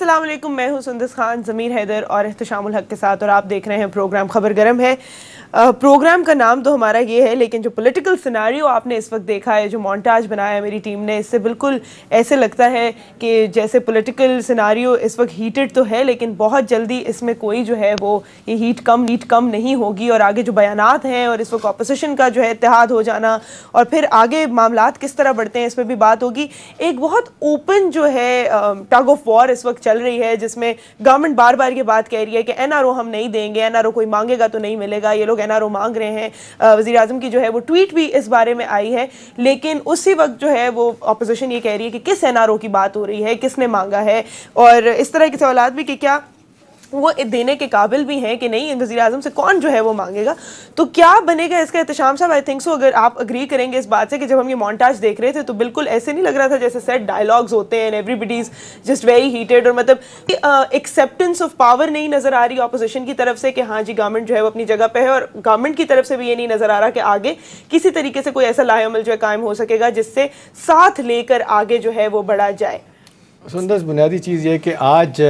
अस्सलाम वालेकुम, मैं हूं सुंदस खान, ज़मीर हैदर और एहतशामुल हक के साथ, और आप देख रहे हैं प्रोग्राम खबर गरम है। प्रोग्राम का नाम तो हमारा ये है, लेकिन जो पॉलिटिकल सिनेरियो आपने इस वक्त देखा है, जो मोन्टाज बनाया है मेरी टीम ने, इससे बिल्कुल ऐसे लगता है कि जैसे पॉलिटिकल सिनेरियो इस वक्त हीटेड तो है, लेकिन बहुत जल्दी इसमें कोई जो है वो ये हीट कम नहीं होगी। और आगे जो बयानात हैं और इस वक्त अपोजिशन का जो है इत्तेहाद हो जाना और फिर आगे मामलात किस तरह बढ़ते हैं, इस पर भी बात होगी। एक बहुत ओपन जो है टग ऑफ वॉर इस वक्त चल रही है, जिसमें गवर्नमेंट बार बार ये बात कह रही है कि एनआरओ हम नहीं देंगे, एनआरओ कोई मांगेगा तो नहीं मिलेगा, ये लोग एनआरओ मांग रहे हैं। वज़ीर आज़म की जो है वो ट्वीट भी इस बारे में आई है, लेकिन उसी वक्त जो है वो अपोजिशन ये कह रही है कि किस एनआरओ की बात हो रही है, किसने मांगा है, और इस तरह के सवालात भी कि क्या वो देने के काबिल भी हैं कि नहीं, वज़ीर आज़म से कौन जो है वो मांगेगा। तो क्या बनेगा इसका? एहतशाम साहब, आई थिंक सो अगर आप अग्री करेंगे इस बात से कि जब हम ये मोन्टाज देख रहे थे तो बिल्कुल ऐसे नहीं लग रहा था जैसे सेट डायलॉग्स होते हैं, everybody is just very heated, और मतलब एक्सेप्टेंस ऑफ पावर नहीं नज़र आ रही अपोजिशन की तरफ से कि हाँ जी गवर्नमेंट जो है वो अपनी जगह पे है, और गवर्नमेंट की तरफ से भी ये नहीं नज़र आ रहा कि आगे किसी तरीके से कोई ऐसा लाहेअमल जो है कायम हो सकेगा जिससे साथ लेकर आगे जो है वो बढ़ा जाए। सुंदर, बुनियादी चीज़ ये कि आज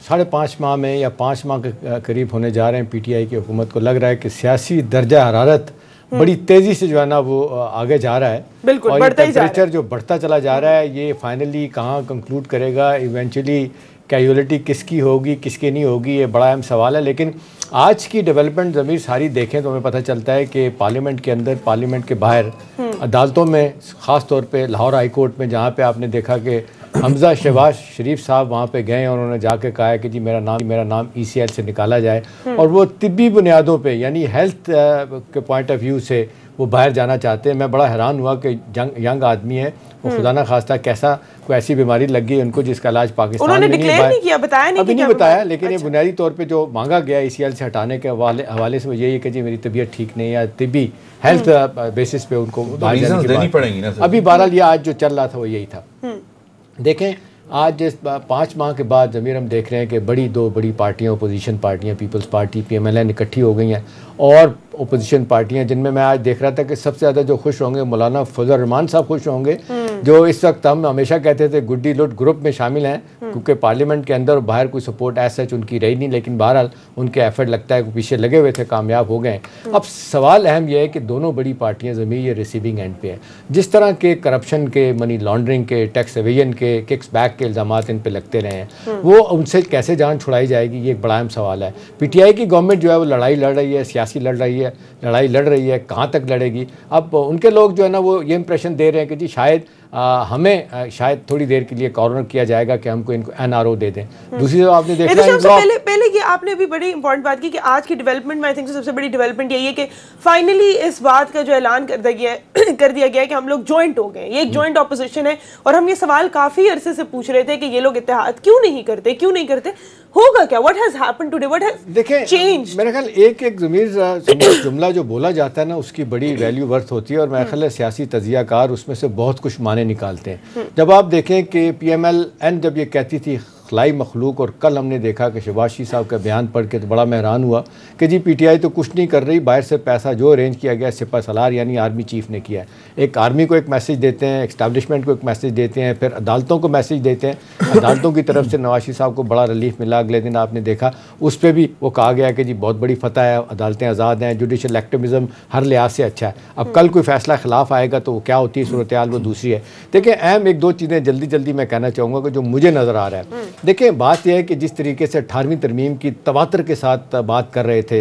5.5 माह में या 5 माह के करीब होने जा रहे हैं पीटीआई की हुकूमत को, लग रहा है कि सियासी दर्जा हरारत बड़ी तेज़ी से जो है ना वो आगे जा रहा है। बिल्कुल, और ये टेम्परेचर जो बढ़ता चला जा रहा है, ये फाइनली कहाँ कंक्लूड करेगा, इवेंचुअली कैजुअलिटी किसकी होगी किसकी नहीं होगी, ये बड़ा अहम सवाल है। लेकिन आज की डेवलपमेंट ज़मीर सारी देखें तो हमें पता चलता है कि पार्लियामेंट के अंदर, पार्लियामेंट के बाहर, अदालतों में, ख़ास तौर पे लाहौर हाई कोर्ट में, जहाँ पे आपने देखा कि हमजा शहबाज शरीफ साहब वहाँ पे गए और उन्होंने जाके कहा है कि जी मेरा नाम ECL से निकाला जाए, और वो तिब्बी बुनियादों पे यानी हेल्थ के पॉइंट ऑफ व्यू से वो बाहर जाना चाहते हैं। मैं बड़ा हैरान हुआ कि यंग आदमी है, वो खुदा ना खास्ता कैसा कोई ऐसी बीमारी लग गई उनको जिसका इलाज पाकिस्तान में नहीं किया, अभी नहीं बताया, लेकिन ये बुनियादी तौर पे जो मांगा गया ECL से हटाने के हवाले से वो यही है कि जी मेरी तबीयत ठीक नहीं है, या तिब्बी हेल्थ बेसिस पे उनको बाहर जाने की बात पड़ेगी ना। अभी बहरहाल ये आज जो चल रहा था वो यही था। देखें, आज इस 5 माह के बाद ज़मीर हम देख रहे हैं कि दो बड़ी पार्टियां, अपोजिशन पार्टियां, पीपल्स पार्टी PMLN इकट्ठी हो गई हैं, और अपोजिशन पार्टियां जिनमें मैं आज देख रहा था कि सबसे ज़्यादा जो खुश होंगे मौलाना फजल रहमान साहब खुश होंगे, जो इस वक्त हम हमेशा कहते थे गुड्डी लुट ग्रुप में शामिल हैं, क्योंकि पार्लियामेंट के अंदर और बाहर कोई सपोर्ट ऐसा सच उनकी रही नहीं, लेकिन बहरहाल उनके एफर्ट लगता है कि पीछे लगे हुए थे, कामयाब हो गए। अब सवाल अहम यह है कि दोनों बड़ी पार्टियां ज़मीन ये रिसीविंग एंड पे है। जिस तरह के करप्शन के, मनी लॉन्ड्रिंग के, टैक्स एवेजन के, किक्स बैक के इल्ज़ाम इन पर लगते रहे हैं, वो उनसे कैसे जान छुड़ाई जाएगी, ये एक बड़ा अहम सवाल है। PTI की गवर्नमेंट जो है वो लड़ाई लड़ रही है, सियासी लड़ाई लड़ रही है, कहाँ तक लड़ेगी। अब उनके लोग जो है ना वो ये इंप्रेशन दे रहे हैं कि जी शायद हमें शायद थोड़ी देर के लिए कॉर्नर किया जाएगा कि हमको इनको NRO दे दें। दूसरी तरफ आपने देखा पहले ये आपने भी बड़ी इंपॉर्टेंट बात की कि आज की डेवलपमेंट में आई थिंक सबसे बड़ी डेवलपमेंट यही है कि फाइनली इस बात का जो ऐलान कर दिया गया है कि हम लोग जॉइंट हो गए, ये एक जॉइंट ऑपोजिशन है, और हम ये सवाल काफ़ी अरसे से पूछ रहे थे कि ये लोग इत्तेहाद क्यों नहीं करते, होगा क्या, what has happened today, what has changed. मेरे ख्याल एक ज़मीर जुमला जो बोला जाता है ना उसकी बड़ी वैल्यू वर्थ होती है, और मेरे ख्याल सियासी तजियाकार उसमें से बहुत कुछ माने निकालते हैं। जब आप देखें कि PMLN जब ये कहती थी खलाई मखलूक, और कल हमने देखा कि शहबाज साहब का बयान पढ़ के तो बड़ा मैं हैरान हुआ कि जी PTI तो कुछ नहीं कर रही, बाहर से पैसा जो अरेंज किया गया सिपा सलार यानी आर्मी चीफ ने किया है। एक आर्मी को एक मैसेज देते हैं, एस्टैब्लिशमेंट को एक मैसेज देते हैं, फिर अदालतों को मैसेज देते हैं। अदालतों की तरफ से नवाज साहब को बड़ा रिलीफ मिला, अगले दिन आपने देखा उस पर भी वो कहा गया कि जी बहुत बड़ी फतह है, अदालतें आज़ाद हैं, जुडिशल एक्टिविज़म हर लिहाज से अच्छा है। अब कल कोई फैसला खिलाफ आएगा तो क्या होती है सूरत हाल, वो दूसरी है। देखिए अहम 1-2 चीज़ें जल्दी मैं कहना चाहूँगा कि जो मुझे नज़र आ रहा है। देखिए बात यह है कि जिस तरीके से 18वीं तरमीम की तवातर के साथ बात कर रहे थे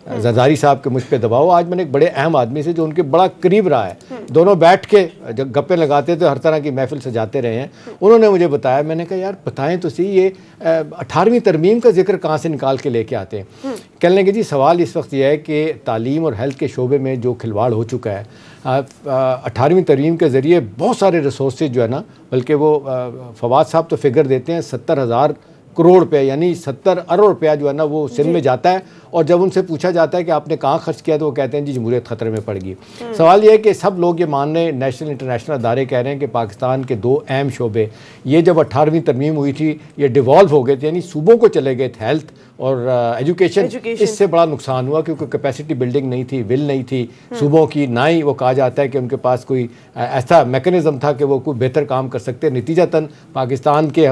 जरदारी साहब के मुझ पे दबाव, आज मैंने एक बड़े अहम आदमी से जो उनके बड़ा करीब रहा है, दोनों बैठ के जब गप्पे लगाते थे, हर तरह की महफिल सजाते रहे हैं, उन्होंने मुझे बताया। मैंने कहा यार बताएं तो सही, ये 18वीं तरमीम का जिक्र कहाँ से निकाल के लेके आते हैं। कहने लगे जी सवाल इस वक्त यह है कि तालीम और हेल्थ के शोबे में जो खिलवाड़ हो चुका है, 18वीं तरमीम के ज़रिए बहुत सारे रिसोर्सेज जो है ना, बल्कि वो फवाद साहब तो फिगर देते हैं 70,000 करोड़ रुपये यानी 70 अरब रुपया जो है ना वो सिंध में जाता है, और जब उनसे पूछा जाता है कि आपने कहाँ खर्च किया तो वो कहते हैं जी जमहूरियत ख़तरे में पड़ गई। सवाल ये है कि सब लोग ये मान रहे हैं, नेशनल इंटरनेशनल अदारे कह रहे हैं कि पाकिस्तान के 2 अहम शोबे ये जब 18वीं तरमीम हुई थी ये डिवॉल्व हो गए थे, यानी सूबों को चले गए थे हेल्थ और एजुकेशन, इससे बड़ा नुकसान हुआ क्योंकि कैपेसिटी बिल्डिंग नहीं थी, विल नहीं थी सूबों की, ना ही वो कहा जाता है कि उनके पास कोई ऐसा मैकेनिज्म था कि वो कोई बेहतर काम कर सकते। नतीजतन पाकिस्तान के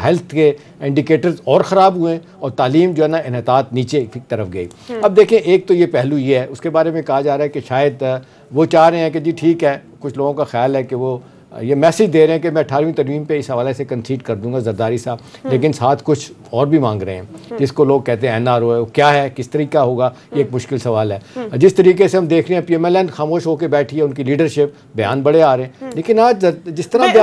हेल्थ के इंडिकेटर्स और ख़राब हुए और तालीम जो है ना इन्हतात नीचे की तरफ गई। अब देखें, एक तो ये पहलू ये है, उसके बारे में कहा जा रहा है कि शायद वो चाह रहे हैं कि जी ठीक है, कुछ लोगों का ख्याल है कि वो ये मैसेज दे रहे हैं कि मैं 18वीं तरमीम पे इस हवाले से कंसीड कर दूंगा जरदारी साहब, लेकिन साथ कुछ और भी मांग रहे हैं जिसको लोग कहते हैं NRO है। वो क्या है, किस तरीका होगा, ये एक मुश्किल सवाल है। जिस तरीके से हम देख रहे हैं PMLN खामोश होकर बैठी है, उनकी लीडरशिप, बयान बड़े आ रहे हैं, लेकिन आज जिस तरह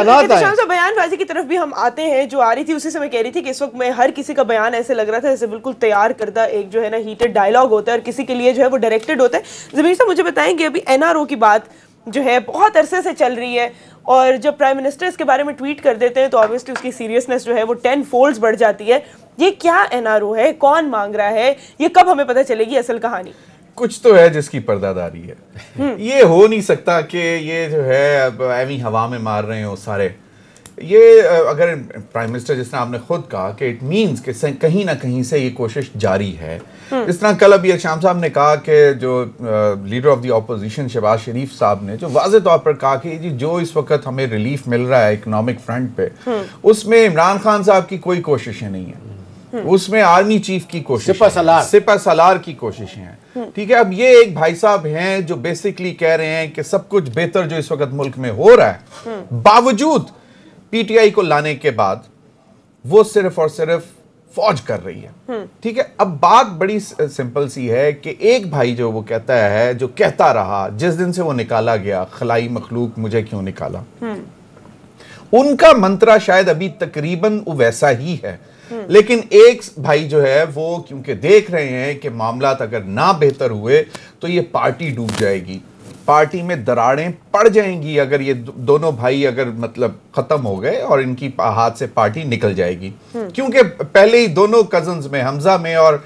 बयानबाजी की तरफ भी हम आते हैं जो आ रही थी, उसी से मैं कह रही थी कि इस वक्त में हर किसी का बयान ऐसे लग रहा था जैसे बिल्कुल तैयार करदा एक जो है ना हीटेड डायलॉग होता है और किसी के लिए जो है वो डायरेक्टेड होता है। ज़मीर साहब मुझे बताएंगे, अभी NRO की बात जो है बहुत अरसे से चल रही है और जब प्राइम मिनिस्टर इसके बारे में ट्वीट कर देते हैं तो ऑब्वियसली उसकी सीरियसनेस जो है वो 10 फोल्ड्स बढ़ जाती है। ये क्या NRO है, कौन मांग रहा है, ये कब हमें पता चलेगी असल कहानी? कुछ तो है जिसकी पर्दादारी है। ये हो नहीं सकता कि ये जो है अब एवी हवा में मार रहे हो सारे। ये अगर प्राइम मिनिस्टर, जिस तरह आपने खुद कहा कि इट मीन्स कि कहीं ना कहीं से ये कोशिश जारी है। जिस तरह कल अभी शाम साहब ने कहा कि जो leader of the opposition Shahbaz Sharif साहब ने जो वाज़े तौर पर कहा कि जी जो इस वक्त हमें रिलीफ मिल रहा है इकोनॉमिक फ्रंट पे, उसमें इमरान खान साहब की कोई कोशिशें नहीं है, उसमें आर्मी चीफ की कोशिश, सिपा सलार की कोशिशें हैं। ठीक है, अब ये एक भाई साहब हैं जो बेसिकली कह रहे हैं कि सब कुछ बेहतर जो इस वक्त मुल्क में हो रहा है, बावजूद PTI को लाने के बाद वो सिर्फ और सिर्फ फौज कर रही है। ठीक है, अब बात बड़ी सिंपल सी है कि एक भाई जो वो कहता है, जो कहता रहा जिस दिन से वो निकाला गया, खलाई मखलूक मुझे क्यों निकाला, उनका मंत्रा शायद अभी तकरीबन वैसा ही है। लेकिन एक भाई जो है वो क्योंकि देख रहे हैं कि मामलात अगर ना बेहतर हुए तो ये पार्टी डूब जाएगी, पार्टी में दरारें पड़ जाएंगी अगर ये दोनों भाई अगर मतलब खत्म हो गए और इनकी हाथ से पार्टी निकल जाएगी। क्योंकि पहले ही दोनों कजन्स में, हमजा में और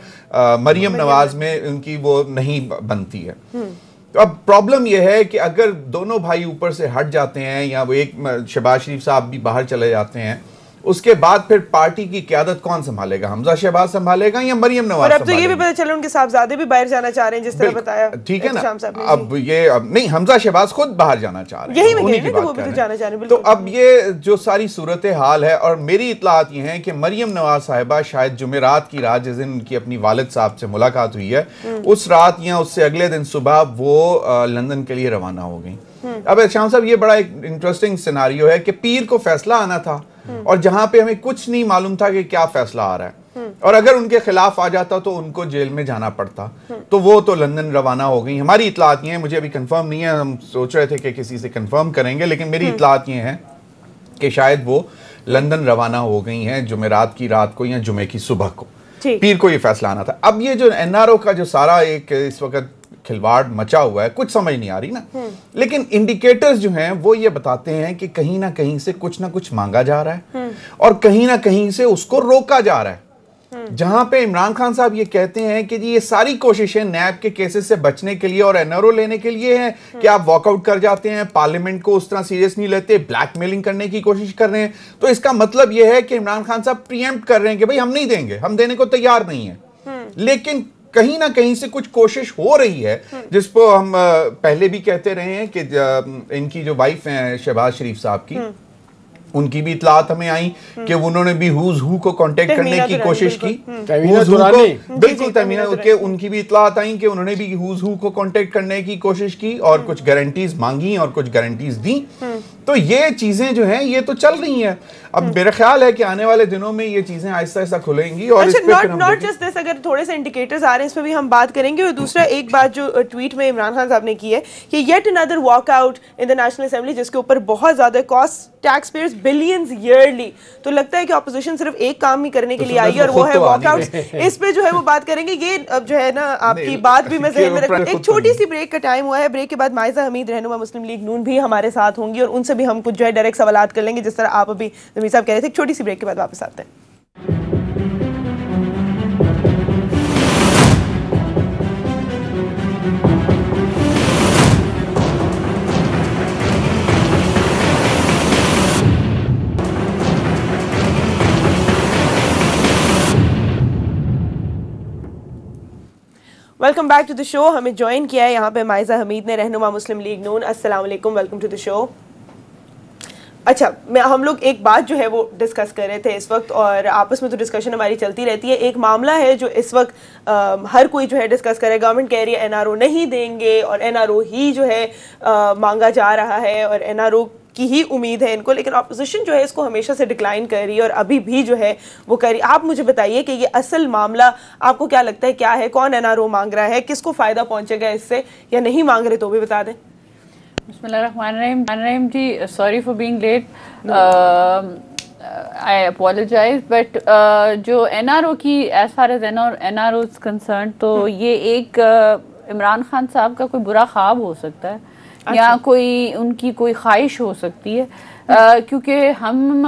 मरियम नवाज में उनकी वो नहीं बनती है। तो अब प्रॉब्लम यह है कि अगर दोनों भाई ऊपर से हट जाते हैं या वो एक शहबाज शरीफ साहब भी बाहर चले जाते हैं, उसके बाद फिर पार्टी की क़यादत कौन संभालेगा? हमजा शहबाज संभालेगा या मरियम नवाज? और अब तो ये भी पता चला उनके साहबजादे भी बाहर जाना चाह रहे हैं, जिस तरह बताया। ठीक है ना, अब ये नहीं, हमजा शहबाज खुद बाहर जाना चाह रहे हैं, उन्हीं की बात कर रहे हैं। तो अब ये जो सारी सूरत हाल है, और मेरी इत्तलात ये है कि मरियम नवाज साहिबा शायद जुमेरात की रात, जिस दिन उनकी अपनी वालिद साहब से मुलाकात हुई है, उस रात या उससे अगले दिन सुबह वो लंदन के लिए रवाना हो गई। अब शाम साहब, ये बड़ा एक इंटरेस्टिंग सिनारियो है कि पीर को फैसला आना था और जहां पे हमें कुछ नहीं मालूम था कि क्या फैसला आ रहा है, और अगर उनके खिलाफ आ जाता तो उनको जेल में जाना पड़ता। तो वो तो लंदन रवाना हो गई। हमारी इत्तलात ये है, मुझे अभी कंफर्म नहीं है, हम सोच रहे थे कि किसी से कंफर्म करेंगे, लेकिन मेरी इत्तलात ये है कि शायद वो लंदन रवाना हो गई हैं जुमेरात की रात को या जुमे की सुबह को। पीर को ये फैसला आना था। अब ये जो NRO का जो सारा एक इस वक्त खिलवाड़ मचा हुआ है, कुछ समझ नहीं आ रही ना, लेकिन इंडिकेटर्स जो हैं वो ये बताते हैं कि कहीं ना कहीं से कुछ ना कुछ मांगा जा रहा है और कहीं ना कहीं से उसको रोका जा रहा है। जहां पे इमरान खान साहब ये कहते हैं कि जी ये सारी कोशिशें नैब के केसेस से बचने के लिए और NRO लेने के लिए हैं कि आप वॉकआउट कर जाते हैं, पार्लियामेंट को उस तरह सीरियस नहीं लेते, ब्लैकमेलिंग करने की कोशिश कर रहे हैं। तो इसका मतलब यह है कि इमरान खान साहब प्रीएम्प्ट कर रहे हैं कि भाई हम नहीं देंगे, हम देने को तैयार नहीं है। लेकिन कहीं ना कहीं से कुछ कोशिश हो रही है, जिसको हम पहले भी कहते रहे हैं कि इनकी जो वाइफ हैं शहबाज शरीफ साहब की, उनकी भी इत्तलात हमें आई कि उन्होंने भी हुज हु को कांटेक्ट करने की कोशिश की। बिल्कुल तमीना के उनकी भी इत्तलात आई कि उन्होंने भी हुज हु को कांटेक्ट करने की कोशिश की और कुछ गारंटीज मांगी और कुछ गारंटीज दी। तो ये चीजें जो हैं ये तो चल रही हैं। अब मेरा ख्याल है कि आने वाले दिनों में ये चीजें आहिस्ता आहिस्ता खुलेंगी। और नॉट जस्ट दिस, अगर थोड़े से इंडिकेटर्स आ रहे हैं इस पर भी हम बात करेंगे। और दूसरा एक बात जो ट्वीट में इमरान खान साहब ने की है कि yet another walkout in the national assembly, जिसके ऊपर बहुत ज्यादा cost tax payers billions yearly. तो लगता है कि ऑपोजिशन सिर्फ एक काम ही करने के लिए आई है और वो है वॉकआउट। इस पे जो है वो बात करेंगे। ये अब जो है ना आपकी बात भी मैं ज़हन में रखूं। एक छोटी सी ब्रेक का टाइम हुआ है। ब्रेक के बाद माइजा हमीद रहनुमा मुस्लिम लीग नून भी हमारे साथ होंगी और उनसे भी हम कुछ जो है डायरेक्ट सवालात कर लेंगे, जिस तरह आप अभी ज़मीर साहब कह रहे थे। छोटी सी ब्रेक के बाद वापस आते हैं। Welcome back to the show. हमें ज्वाइन किया है यहाँ पे माइजा हमीद ने, रहनुमा मुस्लिम लीग नून। अस्सलाम वालेकुम, वेलकम टू द शो। अच्छा, हम लोग एक बात जो है वो डिस्कस कर रहे थे इस वक्त, और आपस में तो डिस्कशन हमारी चलती रहती है। एक मामला है जो इस वक्त हर कोई जो है डिस्कस करे। गवर्नमेंट कह रही है एनआरओ नहीं देंगे, और एनआरओ ही जो है मांगा जा रहा है, और एनआरओ की ही उम्मीद है इनको, लेकिन अपोजिशन जो है इसको हमेशा से डिक्लाइन कर रही है और अभी भी जो है वो कर रही है। आप मुझे बताइए कि ये असल मामला आपको क्या लगता है, क्या है? कौन एनआरओ मांग रहा है? किसको फ़ायदा पहुंचेगा इससे, या नहीं मांग रहे तो भी बता दें। बिस्मिल्लाहिर्रहमानिर्रहीम जी, sorry for being late, I apologise, but जो एनआरओ की as far as NRO is concern, तो ये एक इमरान खान साहब का कोई बुरा ख्वाब हो सकता है, या कोई उनकी कोई ख्वाहिश हो सकती है, क्योंकि हम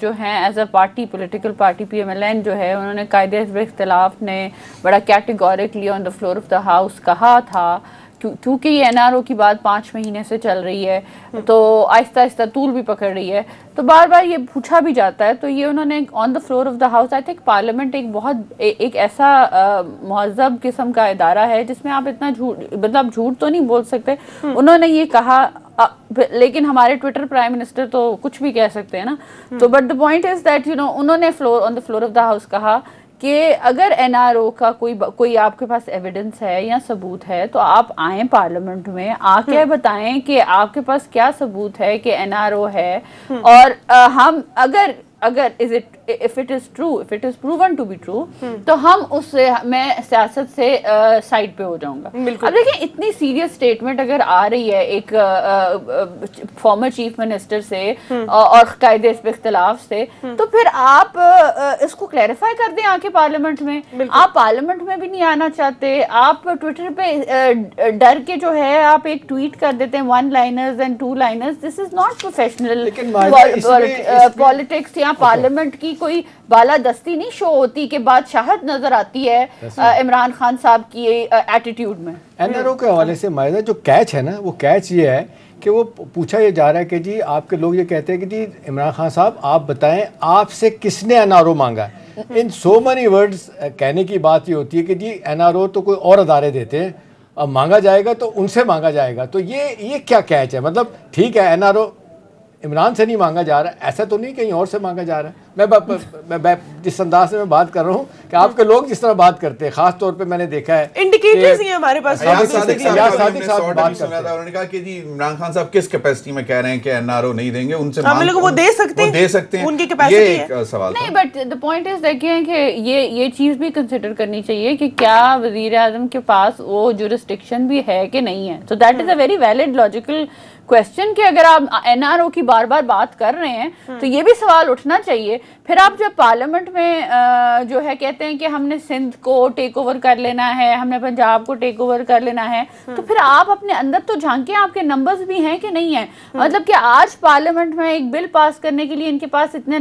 जो हैं as a party, political party PMLN जो है, उन्होंने कायदे हिज़्ब इख्तिलाफ ने बड़ा categorically on the floor of the house कहा था, क्योंकि ये एनआरओ की बात 5 महीने से चल रही है, तो आहिस्ता आहिस्ता तूल भी पकड़ रही है, तो बार बार ये पूछा भी जाता है, तो ये उन्होंने on the floor of the house, I think parliament एक ऐसा महज़ब किस्म का इदारा है जिसमें आप इतना झूठ तो नहीं बोल सकते। उन्होंने ये कहा, लेकिन हमारे ट्विटर प्राइम मिनिस्टर तो कुछ भी कह सकते हैं ना, तो but the point is that उन्होंने on the floor of the house कहा कि अगर एनआरओ का कोई आपके पास एविडेंस है या सबूत है, तो आप आएँ पार्लियामेंट में, आके बताएं कि आपके पास क्या सबूत है कि एनआरओ है, और हम अगर if it is proven to be true, तो हम उससे, मैं सियासत से साइड पे हो जाऊंगा। अब देखिए, इतनी सीरियस स्टेटमेंट अगर आ रही है एक फॉर्मर चीफ मिनिस्टर से और कायदे हिज़्ब इख्तिलाफ से, तो फिर आप इसको क्लैरिफाई कर दें आके पार्लियामेंट में। आप पार्लियामेंट में भी नहीं आना चाहते, आप ट्विटर पे डर के जो है आप एक ट्वीट कर देते हैं, 1 liners and 2 liners. This is not professional politics. यहाँ पार्लियामेंट की कोई बालादस्ती नहीं शो होती कि बादशाहत नजर आती है इमरान खान साहब की एटीट्यूड में। एनआरओ के हवाले से मायदा जो कैच है ना, वो कैच ये है कि वो पूछा ये जा रहा है कि जी आपके लोग ये कहते हैं कि जी इमरान खान साहब आप बताएं आपसे किसने एनआरओ मांगा। इन सो मेनी वर्ड्स कहने की बात ये होती है कि जी एनआरओ तो कोई और अदारे देते हैं, अब मांगा जाएगा तो उनसे मांगा जाएगा। तो ये क्या कैच है? मतलब ठीक है एनआरओ इमरान से नहीं मांगा जा रहा, ऐसा तो नहीं कहीं और से मांगा जा रहा है। मैं जिस अंदाज से मैं बात कर रहा हूँ कि आपके लोग जिस तरह बात करते हैं, खास तौर पे मैंने देखा है इंडिकेटर्स ही हमारे पास। उन्होंने कहा कि जी इमरान खान साहब किस कैपेसिटी में कह रहे हैं कि एनआरओ नहीं देंगे, उनसे वो दे सकते हैं, उनकी कैपेसिटी है। एक सवाल नहीं, बट द पॉइंट इज देखिए कि ये चीज भी कंसिडर करनी चाहिए कि क्या वजीर आजम के पास वो जुरिस्डिक्शन भी है कि नहीं है। तो that is a very valid logical question कि अगर आप एनआरओ की बार बार बात कर रहे हैं तो ये भी सवाल उठना चाहिए। फिर आप जब पार्लियामेंट में जो है कहते हैं कि हमने सिंध को टेक ओवर कर लेना है, हमने पंजाब को टेक ओवर कर लेना है, तो फिर आप अपने अंदर तो झांकें, आपके नंबर्स भी हैं कि नहीं है। मतलब कि आज पार्लियामेंट में एक बिल पास करने के लिए इनके पास इतने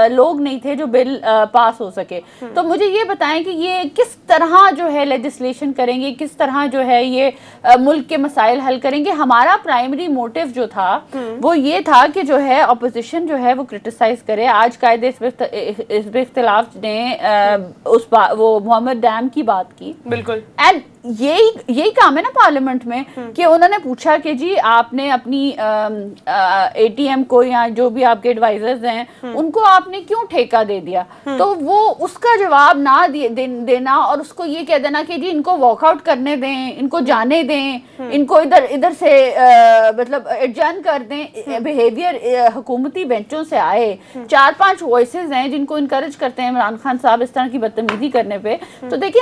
लोग नहीं थे जो बिल पास हो सके। तो मुझे ये बताएं कि ये किस तरह जो है लेजिस्लेशन करेंगे, किस तरह जो है ये मुल्क के मसाइल हल करेंगे। हमारा प्राइमरी मोटिव जो था वो ये था कि जो है अपोजिशन जो है वो क्रिटिसाइज करे। आज कायदे हिज़्ब इख्तिलाफ ने वो मोहम्मद डैम की बात की, बिल्कुल, एंड यही काम है ना पार्लियामेंट में कि उन्होंने पूछा कि जी आपने अपनी ATM को या जो भी आपके एडवाइजर्स हैं उनको आपने क्यों ठेका दे दिया। तो वो उसका जवाब ना देना और उसको ये कह देना कि जी इनको वॉकआउट करने दें, इनको जाने दें, इनको इधर से मतलब एडजर्न कर दें। बिहेवियर हुकूमती बेंचों से आए 4-5 वॉइसेस हैं जिनको इनकरेज करते हैं इमरान खान साहब इस तरह की बदतमीजी करने पे। तो देखिए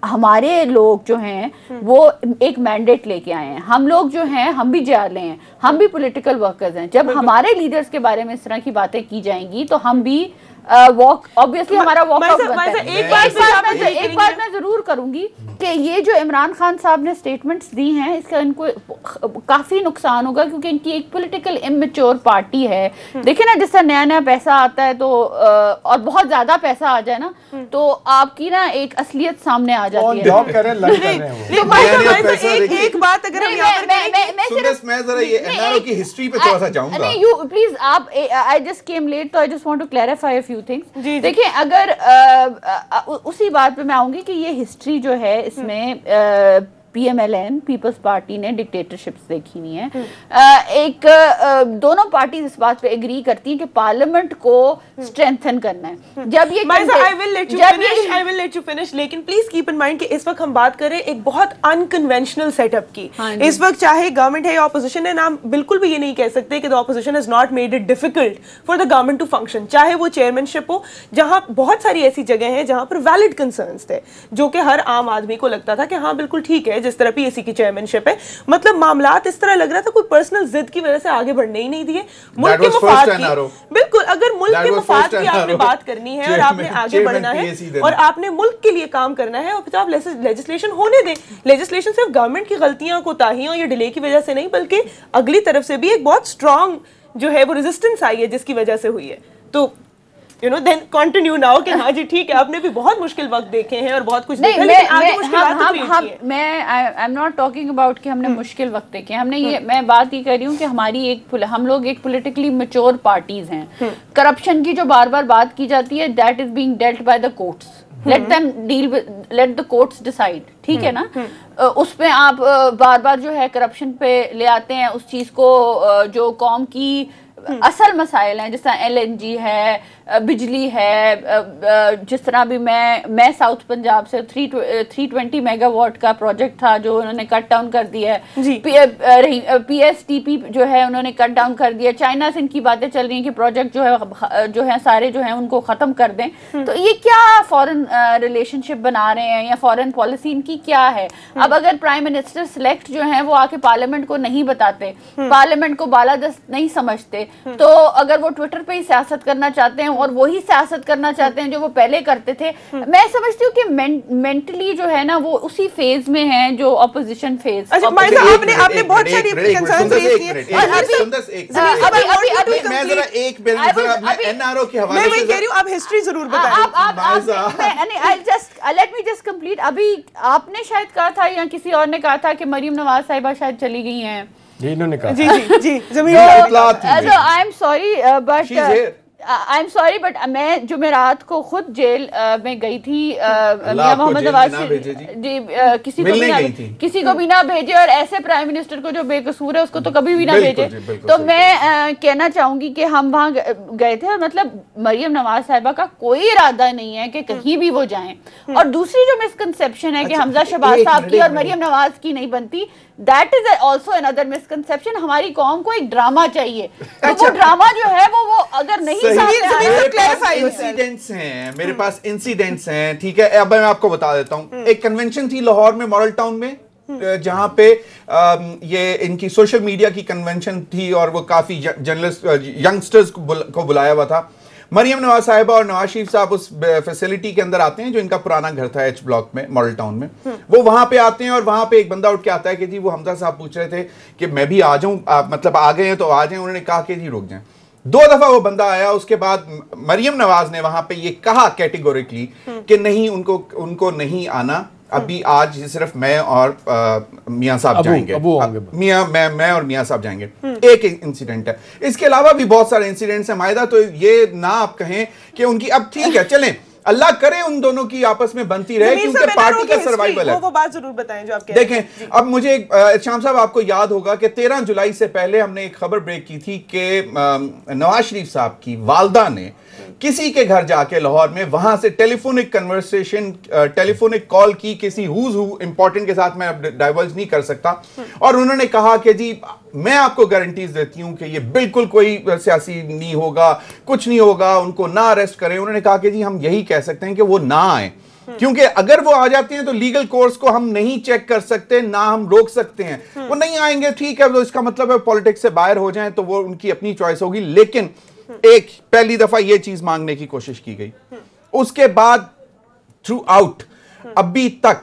हमारे लोग जो हैं वो एक मैंडेट लेके आए हैं। हम लोग जो हैं हम भी जाले हैं, हम भी पॉलिटिकल वर्कर्स हैं। जब हमारे लीडर्स के बारे में इस तरह की बातें की जाएंगी तो हम भी ऑब्वियसली हमारा वॉकआउट बनता है। एक बात मैं जरूर करूंगी कि ये जो इमरान खान साहब ने स्टेटमेंट्स दी हैं इसका इनको काफी नुकसान होगा, क्योंकि इनकी एक पॉलिटिकल इमेच्योर पार्टी है। देखिए ना, जिससे नया पैसा आता है तो और बहुत ज्यादा पैसा आ जाए ना तो आपकी ना एक असलियत सामने आ जाती है। एक बात अगर मैं जरा ये एनआरओ की हिस्ट्री पे थोड़ा सा जाऊंगा। नहीं, यू प्लीज, आप आई जस्ट केम लेट, तो I just want to clarify few things. देखिए, अगर उसी बात पे मैं आऊंगी कि ये हिस्ट्री जो है इसमें PMLN पीपल्स पार्टी ने डिक्टेटरशिप्स देखी हुई हैं। दोनों पार्टीज इस बात पे एग्री करती हैं कि पार्लियामेंट को स्ट्रेंथन करना है। जब ये I will let you finish, लेकिन प्लीज कीप इन माइंड कि इस वक्त हम बात कर रहे हैं एक बहुत अनकन्वेंशनल सेटअप की। इस वक्त चाहे गवर्नमेंट है या ऑपोजिशन है, नाम बिल्कुल भी ये नहीं कह सकते कि the opposition has not made it difficult for the government to function, चाहे वो चेयरमैनशिप हो, जहां बहुत सारी ऐसी जगह हैं जहां पर वैलिड कंसर्न्स थे जो कि हर आम आदमी को लगता था कि हाँ बिल्कुल ठीक है, जिस तरह पीएससी की चेयरमैनशिप है। मतलब मामलात इस तरह लग रहा था कोई पर्सनल जिद की वजह से आगे बढ़ने ही नहीं दिए। मुल्क के मफाद की, बिल्कुल, अगर मुल्क के मफाद की आपने बात करनी है और आपने आगे बढ़ना है और आपने मुल्क के लिए काम करना है, और फिर आप लेजिस्लेशन होने दें। लेजिस्लेशन सिर्फ गवर्नमेंट की गलतियां, कोताहियों या डिले की वजह से नहीं, बल्कि अगली तरफ से भी एक बहुत स्ट्रांग जो है वो रेजिस्टेंस आई है जिसकी वजह से हुई है। तो then continue now कि हाँ जी ठीक है, आपने भी बहुत मुश्किल वक्त देखे हैं और बहुत कुछ देखा, लेकिन आगे मुश्किल मैं I'm not talking about कि हमने मुश्किल वक्त देखे हैं। हमने ये, मैं बात ये कर रही हूँ कि हम लोग एक politically mature parties हैं। करप्शन की जो बार बार बात की जाती है, that is being dealt by the courts. let the courts decide, ठीक है ना। उस पे आप बार बार जो है करप्शन पे ले आते हैं उस चीज को जो कौम की असल मसाइल हैं, जिस तरह LNG है, बिजली है, जिस तरह भी मैं साउथ पंजाब से 320 मेगावाट का प्रोजेक्ट था जो उन्होंने कट डाउन कर दिया है। PSTP जो है उन्होंने कट डाउन कर दिया। चाइना से इनकी बातें चल रही हैं कि प्रोजेक्ट जो है सारे जो हैं उनको ख़त्म कर दें। तो ये क्या फॉरेन रिलेशनशिप बना रहे हैं या फॉरेन पॉलिसी इनकी क्या है? अब अगर प्राइम मिनिस्टर सिलेक्ट जो हैं वो आके पार्लियामेंट को नहीं बताते, पार्लियामेंट को बालादस्त नहीं समझते, तो अगर वो ट्विटर पे ही सियासत करना चाहते हैं और वही सियासत करना चाहते हैं जो वो पहले करते थे, मैं समझती हूँ कि मेंटली जो है ना वो उसी फेज में है जो ऑपोजिशन फेज। अच्छा आपने बहुत सारी कंसर्न्स रेज किए। एनआरओ के हवाले से मैं कह रही हूँ आप हिस्ट्री जरूर बताएं। Let me just complete. अभी आपने शायद कहा था या किसी और ने कहा था कि मरियम नवाज साहिबा शायद चली गई हैं। इन्होंने कहा जी जमीन। आई एम सॉरी बट मैं जुमेरात को खुद जेल में गई थी। मियां मोहम्मद नवाज जी किसी को भी ना भेजे, और ऐसे प्राइम मिनिस्टर को जो बेकसूर है उसको तो कभी भी ना भेजे। तो मैं कहना चाहूंगी कि हम वहाँ गए थे और मतलब मरियम नवाज साहिबा का कोई इरादा नहीं है कि कहीं भी वो जाएं। और दूसरी जो मिसकंसेप्शन है कि हमजा शहबाज साहब की और मरियम नवाज की नहीं बनती, that is also another misconception. हमारी कौम को एक ड्रामा चाहिए, तो वो ड्रामा जो है वो अगर नहीं इंसिडेंट्स हैं, मेरे पास इंसिडेंट्स हैं, ठीक है। अब मैं आपको बता देता हूँ। एक कन्वेंशन थी लाहौर में, मॉडल टाउन में, जहां पे ये इनकी सोशल मीडिया की कन्वेंशन थी और वो काफी जर्नलिस्ट यंगस्टर्स को बुलाया हुआ था। मरियम नवाज साहिबा और नवाज शरीफ साहब उस फैसिलिटी के अंदर आते हैं जो इनका पुराना घर था H ब्लॉक में, मॉडल टाउन में। वो वहां पे आते हैं और वहां पे एक बंदा उठ के आता है कि जी वो हमजा साहब पूछ रहे थे कि मैं भी आ जाऊं, मतलब आ गए हैं तो आ जाएं। उन्होंने कहा कि जी रुक जाएं। 2 दफा वो बंदा आया, उसके बाद मरियम नवाज ने वहां पे ये कहा कैटेगोरिकली कि नहीं, उनको नहीं आना। अभी आज सिर्फ मैं और मियां साहब जाएंगे, मैं और मियां साहब जाएंगे। एक इंसिडेंट है, इसके अलावा भी बहुत सारे इंसिडेंट्स हैं मायदा। तो ये ना आप कहें कि उनकी अब ठीक है, चलें, अल्लाह करे उन दोनों की आपस में बनती रहे, क्योंकि पार्टी का सर्वाइवल है। वो बात जरूर बताएं जो आप कह रहे हैं। देखें, अब मुझे शाम साहब आपको याद होगा कि 13 जुलाई से पहले हमने एक खबर ब्रेक की थी कि नवाज शरीफ साहब की वालदा ने किसी के घर जाके लाहौर में वहां से टेलीफोनिक कन्वर्सेशन, टेलीफोनिक कॉल की किसी हुज हु इंपॉर्टेंट के साथ, मैं अब डाइवर्ज नहीं कर सकता। और उन्होंने कहा कि जी मैं आपको गारंटीज देती हूं कि ये बिल्कुल कोई सियासी नहीं होगा, कुछ नहीं होगा, उनको ना अरेस्ट करें। उन्होंने कहा कि जी हम यही कह सकते हैं कि वो ना आए, क्योंकि अगर वो आ जाते हैं तो लीगल कोर्स को हम नहीं चेक कर सकते, ना हम रोक सकते हैं। वो नहीं आएंगे, ठीक है, तो इसका मतलब है पॉलिटिक्स से बाहर हो जाएं, तो वो उनकी अपनी चॉइस होगी। लेकिन एक पहली दफा ये चीज मांगने की कोशिश की गई, उसके बाद थ्रू आउट अभी तक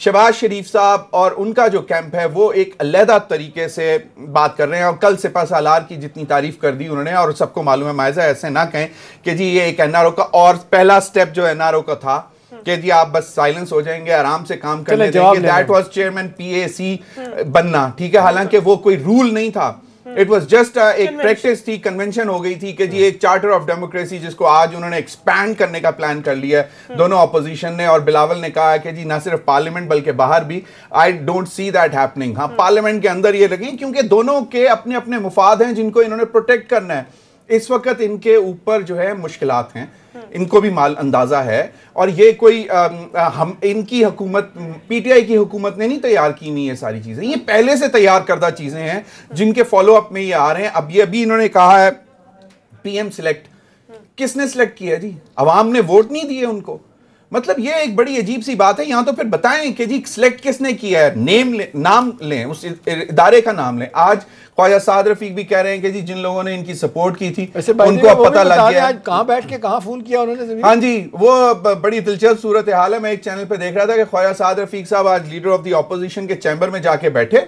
शहबाज शरीफ साहब और उनका जो कैंप है वो एक अलहदा तरीके से बात कर रहे हैं। और कल सिपा सालार की जितनी तारीफ कर दी उन्होंने, और सबको मालूम है, मायजा ऐसे ना कहें कि जी ये एक एनआरओ का, और पहला स्टेप जो एनआरओ का था कि जी आप बस साइलेंस हो जाएंगे, आराम से काम करने देंगे, दैट वाज चेयरमैन PAC बनना, ठीक है। हालांकि वो कोई रूल नहीं था, इट वाज जस्ट एक प्रैक्टिस थी, कन्वेंशन हो गई थी कि जी एक चार्टर ऑफ डेमोक्रेसी जिसको आज उन्होंने एक्सपैंड करने का प्लान कर लिया है दोनों ऑपोजिशन ने। और बिलावल ने कहा कि जी ना सिर्फ पार्लियामेंट बल्कि बाहर भी, I don't see that happening. हाँ, पार्लियामेंट के अंदर ये लगे क्योंकि दोनों के अपने अपने मुफाद हैं जिनको इन्होंने प्रोटेक्ट करना है। इस वक्त इनके ऊपर जो है मुश्किलात हैं, इनको भी माल अंदाजा है। और ये कोई हम इनकी हुकूमत, पीटीआई की हुकूमत ने नहीं तैयार की नहीं है सारी चीजें, ये पहले से तैयार करदा चीजें हैं जिनके फॉलो अप में ये आ रहे हैं। अब ये अभी इन्होंने कहा है पीएम सिलेक्ट, किसने सिलेक्ट किया जी? अवाम ने वोट नहीं दिए उनको। मतलब ये एक बड़ी अजीब सी बात है। यहां तो फिर बताएं कि जी सिलेक्ट किसने किया है, नाम लें, उस इदारे का नाम लें। आज ख्वाजा साद रफीक भी कह रहे हैं कि जी जिन लोगों ने इनकी सपोर्ट की थी उनको अब पता लग गया। आज कहां बैठ के कहां फोन किया उन्होंने? हाँ जी, वो बड़ी दिलचस्प सूरत हाल है। मैं एक चैनल पे देख रहा था कि ख्वाजा साद रफीक साहब आज लीडर ऑफ द ऑपोजिशन के चैम्बर में जाके बैठे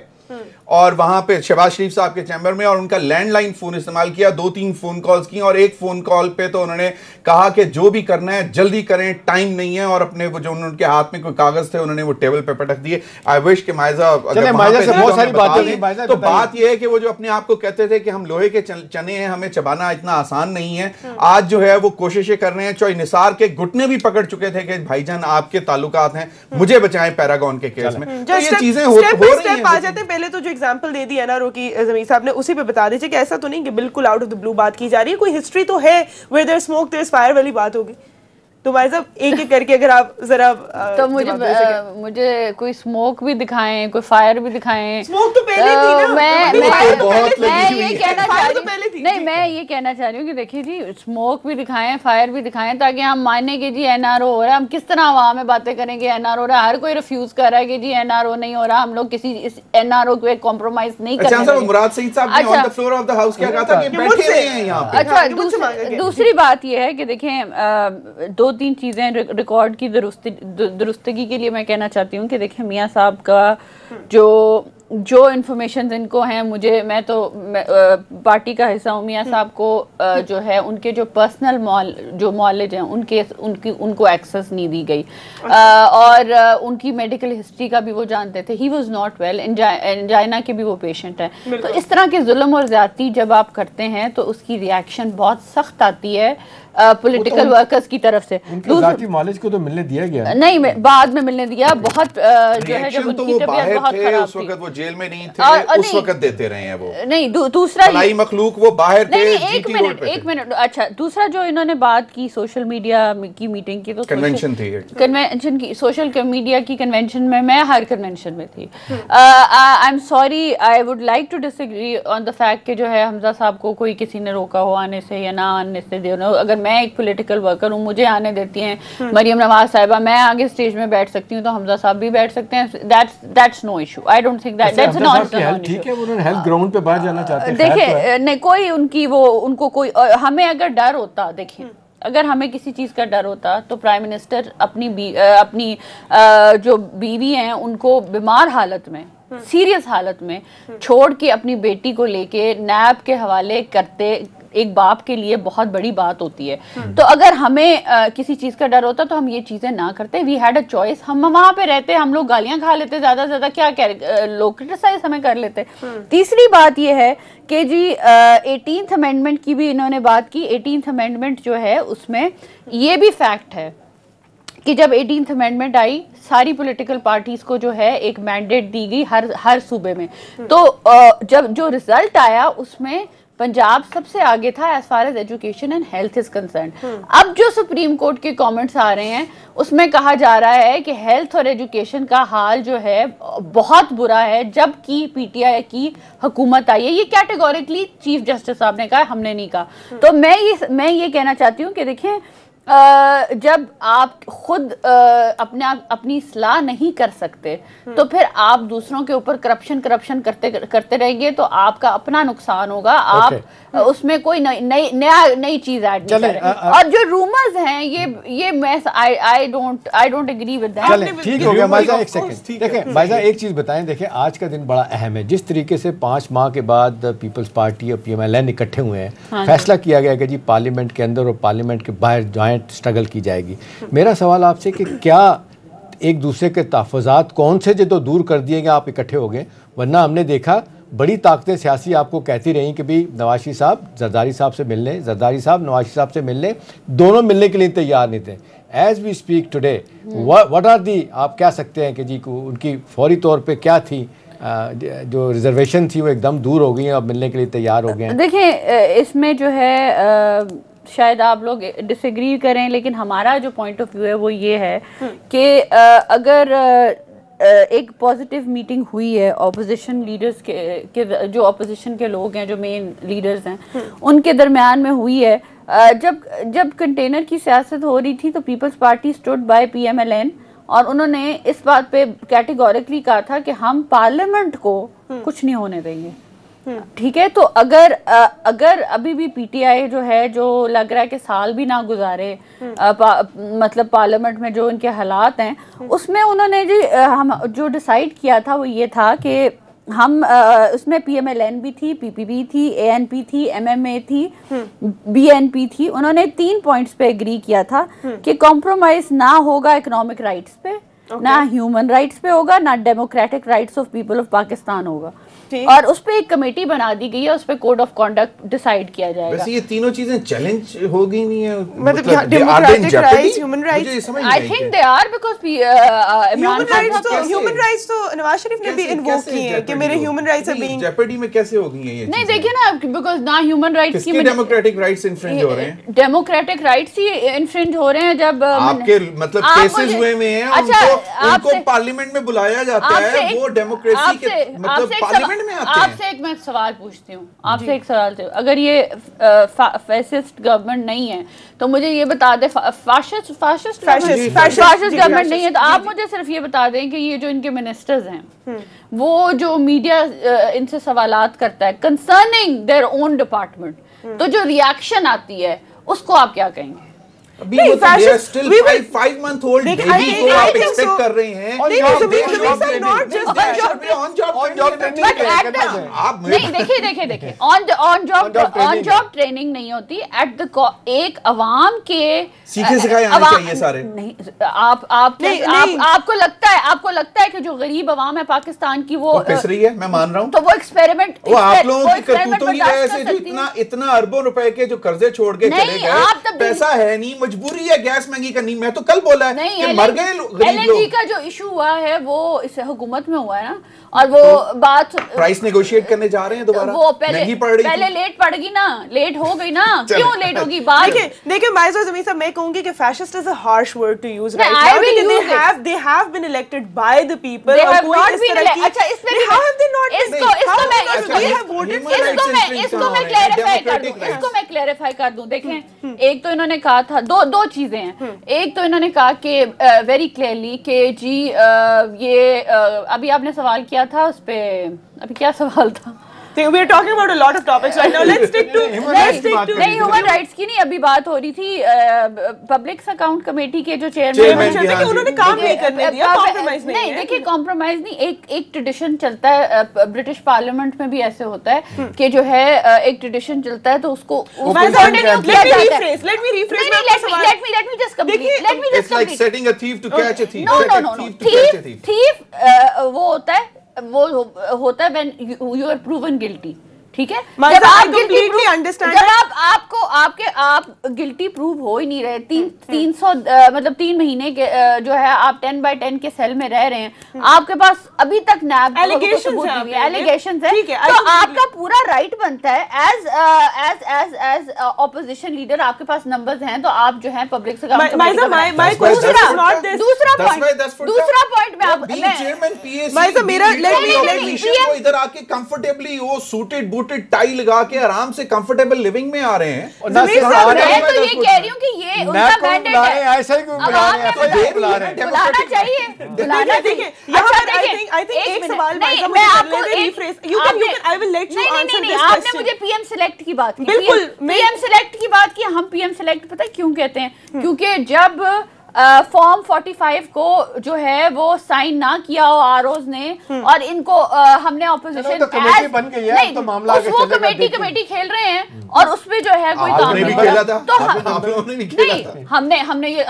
और वहां पे शहबाज शरीफ साहब के चैम्बर में, और उनका लैंडलाइन फोन इस्तेमाल किया, 2-3 फोन कॉल्स की, और एक फोन कॉल पे तो उन्होंने कहा कि जो भी करना है जल्दी करें, टाइम नहीं है। और अपने वो जो उनके हाथ में कोई कागज थे उन्होंने वो टेबल पे पटक दिए। आई विश कि मायजा से बहुत सारी बातें, तो बात ये है कि वो जो अपने आप को कहते थे कि हम लोहे के चने हैं, हमें चबाना इतना आसान नहीं है, आज जो है वो कोशिशें कर रहे हैं। चौई निसार के घुटने भी पकड़ चुके थे कि भाईजान आपके ताल्लुकात हैं, मुझे बचाएं पैरागॉन के केस में। तो ये चीजें हो रही हैं। पहले तो जो एग्जांपल दे दी एनआरओ की ज़मीर साहब ने, उसी पे बता दीजिए कि ऐसा तो नहीं कि बिल्कुल आउट ऑफ द ब्लू बात की जा रही है, कोई हिस्ट्री तो है where there smoke there is fire वाली बात होगी। तो भाई साहब एक एक करके अगर आप जरा तो मुझे कोई स्मोक भी दिखाएं, कोई फायर भी दिखाएं। स्मोक तो पहले थी ना। मैं ये कहना चाह रही हूँ कि देखिए जी स्मोक भी दिखाएं, फायर भी दिखाएं, ताकि हम माने कि जी एनआरओ हो रहा है। हम किस तरह आवाम में बातें करेंगे एनआरओ हो रहा है, हर कोई रिफ्यूज कर रहा है कि जी एनआरओ नहीं हो रहा, हम लोग किसी इस एनआरओ को कॉम्प्रोमाइज नहीं करेंगे। मुराद सईद साहब ने on the floor of the house क्या कहा था कि बैठे हुए हैं यहां पे। अच्छा, दूसरी बात ये है कि देखें 2-3 चीज़ें रिकॉर्ड की दुरुस्तगी के लिए मैं कहना चाहती हूँ कि देखिए मियाँ साहब का जो इन्फॉर्मेशन इनको हैं, मैं तो पार्टी का हिस्सा हूँ। मियाँ साहब को जो है उनके जो पर्सनल जो मॉलेज हैं उनको एक्सेस नहीं दी गई, और उनकी मेडिकल हिस्ट्री का भी वो जानते थे। He was not well, angina के भी वो पेशेंट हैं। तो इस तरह के जुल्म और ज्यादती जब आप करते हैं तो उसकी रिएक्शन बहुत सख्त आती है पॉलिटिकल वर्कर्स की तरफ से। उनके नॉलेज को तो मिलने दिया गया नहीं, बाद में मिलने दिया। बहुत जो है जब उनकी तबीयत बहुत खराब उस वक्त वो जेल में नहीं थे, उस वक्त देते रहे हैं वो। नहीं, दूसरा भलाई मखलूक वो बाहर थे। एक मिनट। अच्छा, दूसरा जो इन्होंने बात की सोशल मीडिया की मीटिंग की, तो कन्वेंशन थी, कन्वेंशन की, सोशल मीडिया की कन्वेंशन में मैं हर कन्वेंशन में थी। I am sorry, I would like to disagree on the fact कि जो है हमजा साहब को कोई किसी ने रोका हो आने से या ना आने से। अगर मैं एक पॉलिटिकल वर्कर हूँ, मुझे आने देती हैं मरियम नवाज साहिबा, मैं आगे स्टेज में बैठ सकती हूँ, तो हमजा साहब भी बैठ सकते हैं। That's no issue. I don't think that's not ठीक है। उन्होंने हेल्थ ग्राउंड पे बाहर जाना चाहते हैं। देखिए नहीं, कोई उनको कोई, हमें अगर डर होता, देखिए अगर हमें किसी चीज़ का डर होता तो प्राइम मिनिस्टर अपनी जो बीवी हैं उनको बीमार हालत में, सीरियस हालत में छोड़ के अपनी बेटी को लेके नैब के हवाले करते, एक बाप के लिए बहुत बड़ी बात होती है। तो अगर हमें किसी चीज़ का डर होता तो हम ये चीज़ें ना करते। We had a choice. हम वहाँ पे रहते, हम लोग गालियाँ खा लेते, ज़्यादा से ज़्यादा क्या लोग क्रिटिसाइज हमें कर लेते। तीसरी बात ये है कि जी 18th अमेंडमेंट की भी इन्होंने बात की। 18th अमेंडमेंट जो है उसमें ये भी फैक्ट है कि जब 18th अमेंडमेंट आई, सारी पॉलिटिकल पार्टीज को जो है एक मैंडेट दी गई हर सूबे में। तो जब जो रिजल्ट आया उसमें पंजाब सबसे आगे था as far as education and health is concern. अब जो सुप्रीम कोर्ट के कमेंट्स आ रहे हैं उसमें कहा जा रहा है कि हेल्थ और एजुकेशन का हाल जो है बहुत बुरा है, जबकि पीटीआई की हुकूमत आई है। ये कैटेगोरिकली चीफ जस्टिस साहब ने कहा, हमने नहीं कहा। तो मैं ये कहना चाहती हूँ कि देखिए जब आप खुद अपनी सलाह नहीं कर सकते तो फिर आप दूसरों के ऊपर करप्शन करते रहेंगे तो आपका अपना नुकसान होगा। आप उसमें कोई नई चीज ऐड नहीं करेंगे। और जो रूमर्स हैं ये मैं I don't agree with that. ठीक हो गया माइजा, एक सेकंड देखें माइजा, एक चीज बताएं। देखें आज का दिन बड़ा अहम है। जिस तरीके से 5 माह के बाद पीपल्स पार्टी और PMLN इकट्ठे हुए हैं, फैसला किया गया कि जी पार्लियामेंट के अंदर और पार्लियामेंट के बाहर ज्वाइंट स्ट्रगल की जाएगी। मेरा सवाल आपसे कि क्या एक दूसरे के तहफ़्फ़ुज़ात कौन से जो दूर कर दिए गए, आप इकट्ठे हो गए? वरना हमने देखा बड़ी ताकतें सियासी आपको कहती रही कि भाई नवाज शरीफ साहब जरदारी साहब से मिलने, जरदारी साहब नवाज शरीफ साहब से मिलने, दोनों मिलने के लिए तैयार नहीं थे। As we speak today what are the, आप कह सकते हैं कि जी उनकी फौरी तौर पे क्या थी, जो रिजर्वेशन थी वो एकदम दूर हो गई है, अब मिलने के लिए तैयार हो गए हैं? देखिए इसमें जो है शायद आप लोग डिसएग्री करें, लेकिन हमारा जो पॉइंट ऑफ व्यू है वो ये है कि अगर एक पॉजिटिव मीटिंग हुई है ऑपोजिशन लीडर्स के जो ऑपोजिशन के लोग हैं, जो मेन लीडर्स हैं, उनके दरमियान में हुई है। जब कंटेनर की सियासत हो रही थी तो Peoples Party stood by PMLN और उन्होंने इस बात पे कैटेगोरिकली कहा था कि हम पार्लियामेंट को कुछ नहीं होने देंगे। ठीक है, तो अगर अभी भी PTI जो है, जो लग रहा है कि साल भी ना गुजारे मतलब पार्लियामेंट में जो इनके हालात हैं, उसमें उन्होंने हम जो डिसाइड किया था वो ये था कि हम उसमें PMLN भी थी, PPP थी, ANP थी, MMA थी, BNP थी। उन्होंने 3 पॉइंट्स पे एग्री किया था कि कॉम्प्रोमाइज ना होगा इकोनॉमिक राइट्स पे, ना ह्यूमन राइट्स पे होगा, ना democratic rights of people of Pakistan होगा। और उस पे एक कमेटी बना दी गई है, उस पे कोड ऑफ कंडक्ट डिसाइड किया जाएगा। वैसे ये तीनों चीजें चैलेंज हो गई नहीं है, मतलब democratic rights, human rights, I think they are, because human rights तो नवाज शरीफ ने भी इन्वोक किए हैं कि मेरे human rights are being jeopardy में कैसे हो गई है ये? नहीं देखिए ना, बिकॉज़ ना ह्यूमन राइट्स की डेमोक्रेटिक राइट्स इन्फ्रिंज हो रहे हैं, डेमोक्रेटिक राइट्स ही इन्फ्रिंज हो रहे हैं। जब आपके मतलब केसेस हुए में हैं, उनको पार्लियामेंट में बुलाया जाता है, वो डेमोक्रेसी के मतलब पार्लियामेंट में आते हैं। आपसे मैं सवाल पूछती हूँ, आपसे एक सवाल थे, अगर ये फैसिस्ट गवर्नमेंट नहीं है तो मुझे ये बता दे, फाशिस्ट गवर्नमेंट नहीं है तो आप मुझे सिर्फ ये बता दें कि ये जो इनके मिनिस्टर्स हैं, वो जो मीडिया इनसे सवालात करता है कंसर्निंग देयर ओन डिपार्टमेंट, तो जो रिएक्शन आती है उसको आप क्या कहेंगे? अभी वो स्टिल 5 month old बेबी को आप एक्सपेक्ट कर रहे हैं। नहीं देखिए ऑन जॉब ट्रेनिंग नहीं होती, एट द एक अवाम के सीखे सिखाए आने चाहिए सारे। नहीं आपको लगता है कि जो गरीब अवाम है पाकिस्तान की वो पिस रही है, मैं मान रहा हूँ, तो वो एक्सपेरिमेंट वो आप लोगों की करतूतों की वजह से जो इतना अरबों रुपए के जो कर्जे छोड़ के चले गए, पैसा है नहीं, मजबूरी है गैस महंगी करनी। मैं तो कल बोला है कि मर गए LNG का जो इशू हुआ है वो इस हुकूमत में हुआ है ना, और वो बात प्राइस नेगोशिएट करने जा रहे हैं दोबारा, वो महंगी पड़ रही, पहले लेट पड़गी ना, लेट हो गई ना, क्यों लेट होगी बात? देखिए माइज़ा ज़मीन साहब, मैं कहूंगी कि fascist is a harsh word to use right now, because they have been elected by the people, they have not been elected। अच्छा how have they not been? इसको मैं क्लैरिफाई कर दूं। देखें, एक तो इन्होंने कहा था दो चीजें हैं। एक तो इन्होंने कहा कि वेरी क्लियरली कि जी ये अभी आपने सवाल किया था उस पे, अभी क्या सवाल था? We are talking about a lot of topics right now. Let's stick to human rights की नहीं, अभी बात हो रही थी पब्लिक अकाउंट कमेटी के जो चेयरमैन, उन्होंने काम नहीं करने दिया, कॉम्प्रोमाइज नहीं। देखिए कॉम्प्रोमाइज नहीं, एक ट्रेडिशन चलता है ब्रिटिश पार्लियामेंट में भी ऐसे होता है कि जो है एक ट्रेडिशन चलता है तो उसको वो होता है, वो होता है when you are proven guilty। ठीक है, जब आप गिल्टी प्रूव हो ही नहीं रहे, 300 मतलब 3 महीने के जो है आप 10/10 के सेल में रह रहे हैं, आपके पास अभी तक नैब एलिगेशंस है, तो आपका पूरा राइट बनता है एज ऑपोजिशन लीडर, आपके पास नंबर्स हैं तो आप जो है पब्लिक से दूसरा पॉइंट में आप इधर आके कंफर्टेबली वो सूटेड टाई लगा के आराम से कंफर्टेबल लिविंग में आ रहे हैं। मैं तो ये कह रही हूँ कि ये उनका मैंडेट है, ऐसा ही क्यों बुला रहे हैं? बुलाना चाहिए, बुलाना चाहिए। एक सवाल मैं आपको आपने मुझे PM सिलेक्ट की बात की, बिल्कुल PM सिलेक्ट की बात की। हम PM सिलेक्ट पता है क्यों कहते हैं? क्योंकि जब फॉर्म 45 को जो है वो साइन ना किया हो आरओज ने, और इनको हमने ऑपोजिशन कमेटी बन गई है, तो मामला आगे वो कमेटी खेल रहे हैं और उसमें जो है कोई काम नहीं खेला था, तो हमने ये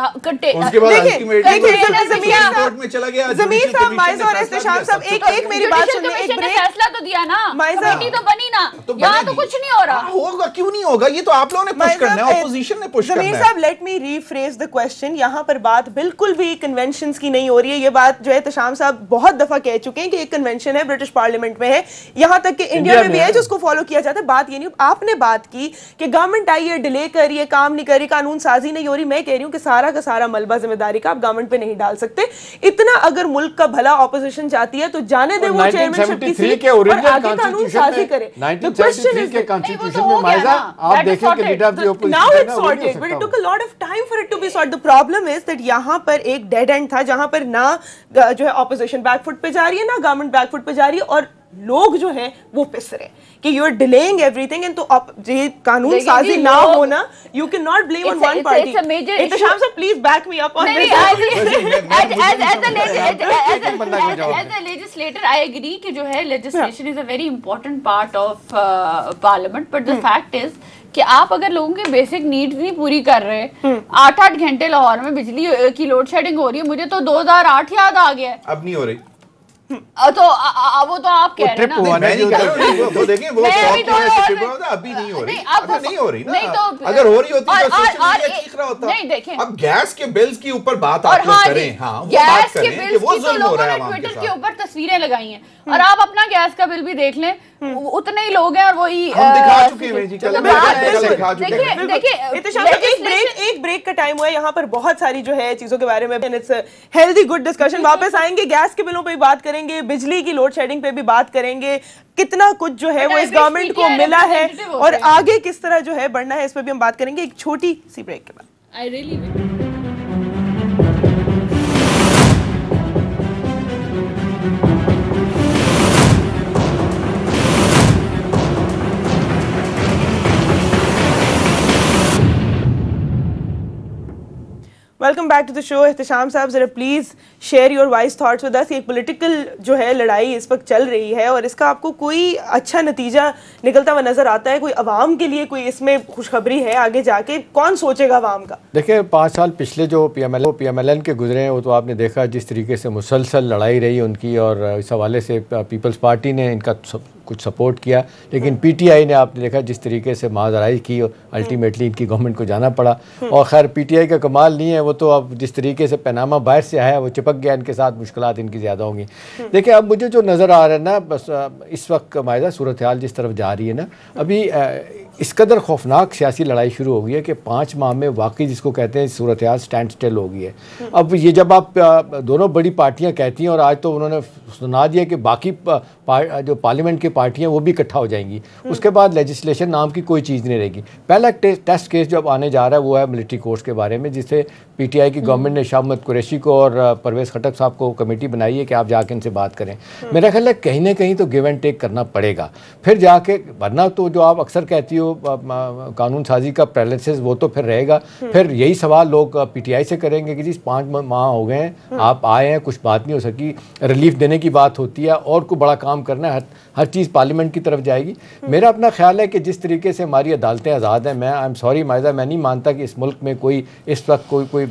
ज़मीर साहब, माइज़ा और एहतेशाम साहब, एक मेरी बात सुनिए, एक ब्रेक। फैसला तो दिया ना, कमेटी तो बनी ना, यहाँ तो कुछ नहीं हो रहा। होगा क्यों नहीं होगा, ये तो आप लोगों ने पुश करना है, ऑपोजिशन ने पुश करना है। ज़मीर साहब, let me rephrase the question. यहाँ पर बात बिल्कुल भी कन्वेंशंस की नहीं हो रही है। ये बात जो है एहतेशाम साहब बहुत दफा कह चुके हैं कि एक कन्वेंशन है, ब्रिटिश पार्लियामेंट में है, यहाँ तक कि इंडिया में भी है, जिसको फॉलो किया जाता है। बात ये नहीं, आपने बात की कि गवर्नमेंट आई है, डिले कर रही है, काम नहीं कर रही, कानून साजी नहीं हो रही। मैं कह रही हूँ कि सारा का सारा मलबा जिम्मेदारी का आप गवर्नमेंट पे नहीं डाल सकते। इतना अगर मुल्क का भला ऑपोजिशन चाहती है तो जाने दे वो चेयरमैनशिप की सीट और आगे कानून साजी करे। 1973 के कॉन्स्टिट्यूशन में माइज़ा आप देखें कि leader of the opposition now it's sorted, but it took a lot of time for it to be sorted. The problem is that यहाँ पर एक डेड एंड था, जहां पर ना जो है ऑपोजिशन बैकफुट पे जा रही है, ना गवर्नमेंट बैकफुट पे जा रही है, और लोग जो हैं वो पिस रहे कि you are delaying everything. And तो ये कानून साजी ना होना, you can not blame on one party. Ehtesham साहब, please back me up on this. As a legislator I agree कि जो है legislation is a very important part of parliament, but the fact is कि आप अगर लोगों के बेसिक नीड्स नहीं पूरी कर रहे, 8-8 घंटे लाहौर में बिजली की लोड शेडिंग हो रही है, मुझे तो 2008 याद आ गया है। अब नहीं हो रही तो वो तो आप कह रहे हैं ना, मैं नहीं कह रहा हूं, वो देखें वो अभी नहीं हो रही, अब नहीं हो रही ना, अगर हो रही होती तो सोशल मीडिया चीख रहा होता। नहीं देखें, अब गैस के बिल्स के ऊपर बात आप लोग करें, हां वो बात करें कि वो जुल्म हो रहा है आवाम के साथ। ट्विटर के ऊपर तस्वीरें लगाई हैं, और आप अपना गैस का बिल भी देख लें, उतने ही लोग हैं और वही हम दिखा चुके हैं जी, चलो देखिए एक ब्रेक का टाइम हुआ है। यहाँ पर बहुत सारी जो है चीजों के बारे में इट्स हेल्दी गुड डिस्कशन। वापस आएंगे, गैस के बिलों पे भी बात करेंगे, बिजली की लोड शेडिंग पे भी बात करेंगे, कितना कुछ जो है वो इस गवर्नमेंट को मिला है और आगे किस तरह जो है बढ़ना है, इस पर भी हम बात करेंगे एक छोटी सी ब्रेक के बाद। Welcome back to the show. Ehtesham sahab, जरा please share your wise thoughts with us. एक पॉलिटिकल जो है लड़ाई इस वक्त चल रही है और इसका आपको कोई अच्छा नतीजा निकलता हुआ नजर आता है? कोई अवाम के लिए कोई इसमें खुशखबरी है आगे जाके? कौन सोचेगा अवाम का? देखिए 5 साल पिछले जो PMLN के गुजरे हैं वो तो आपने देखा जिस तरीके से मुसलसल लड़ाई रही उनकी, और इस हवाले से पीपल्स पार्टी ने इनका कुछ सपोर्ट किया, लेकिन PTI ने आपने देखा जिस तरीके से माजराई की, अल्टीमेटली इनकी गवर्नमेंट को जाना पड़ा। और खैर PTI का कमाल नहीं है, वो तो अब जिस तरीके से पनामा बाहर से आया वो चिपक गया, इनके साथ मुश्किलात इनकी ज़्यादा होंगी। देखिए अब मुझे जो नज़र आ रहा है ना, बस इस वक्त मायदा सूरत हाल जिस तरफ जा रही है ना, अभी इस कदर खौफनाक सियासी लड़ाई शुरू हो गई है कि 5 माह में वाकई जिसको कहते हैं सूरत हाल स्टैंड स्टिल हो गई है। अब ये जब आप दोनों बड़ी पार्टियां कहती हैं, और आज तो उन्होंने सुना दिया कि बाकी जो पार्लियामेंट की पार्टियां वो भी इकट्ठा हो जाएंगी, उसके बाद लेजिस्लेशन नाम की कोई चीज़ नहीं रहेगी। पहला टेस्ट केस जो अब आने जा रहा है वो है मिलिट्री कोर्ट्स के बारे में, जिसे PTI की गवर्नमेंट ने शाह मोहम्मद कुरैशी को और परवेज़ खटक साहब को कमेटी बनाई है कि आप जाके इनसे बात करें। मेरा ख्याल है कहीं ना कहीं तो गिव एंड टेक करना पड़ेगा, फिर जाके, वरना तो जो आप अक्सर कहती हो कानून साजी का पैरालिसिस वो तो फिर रहेगा। फिर यही सवाल लोग PTI से करेंगे कि जी 5 माह हो गए हैं, आप आए हैं, कुछ बात नहीं हो सकी, रिलीफ देने की बात होती है और कोई बड़ा काम करना है, हर चीज़ पार्लियामेंट की तरफ जाएगी। मेरा अपना ख्याल है कि जिस तरीके से हमारी अदालतें आज़ाद हैं, मैं आई एम सॉरी माइज़ा, मैं नहीं मानता कि इस मुल्क में कोई इस वक्त कोई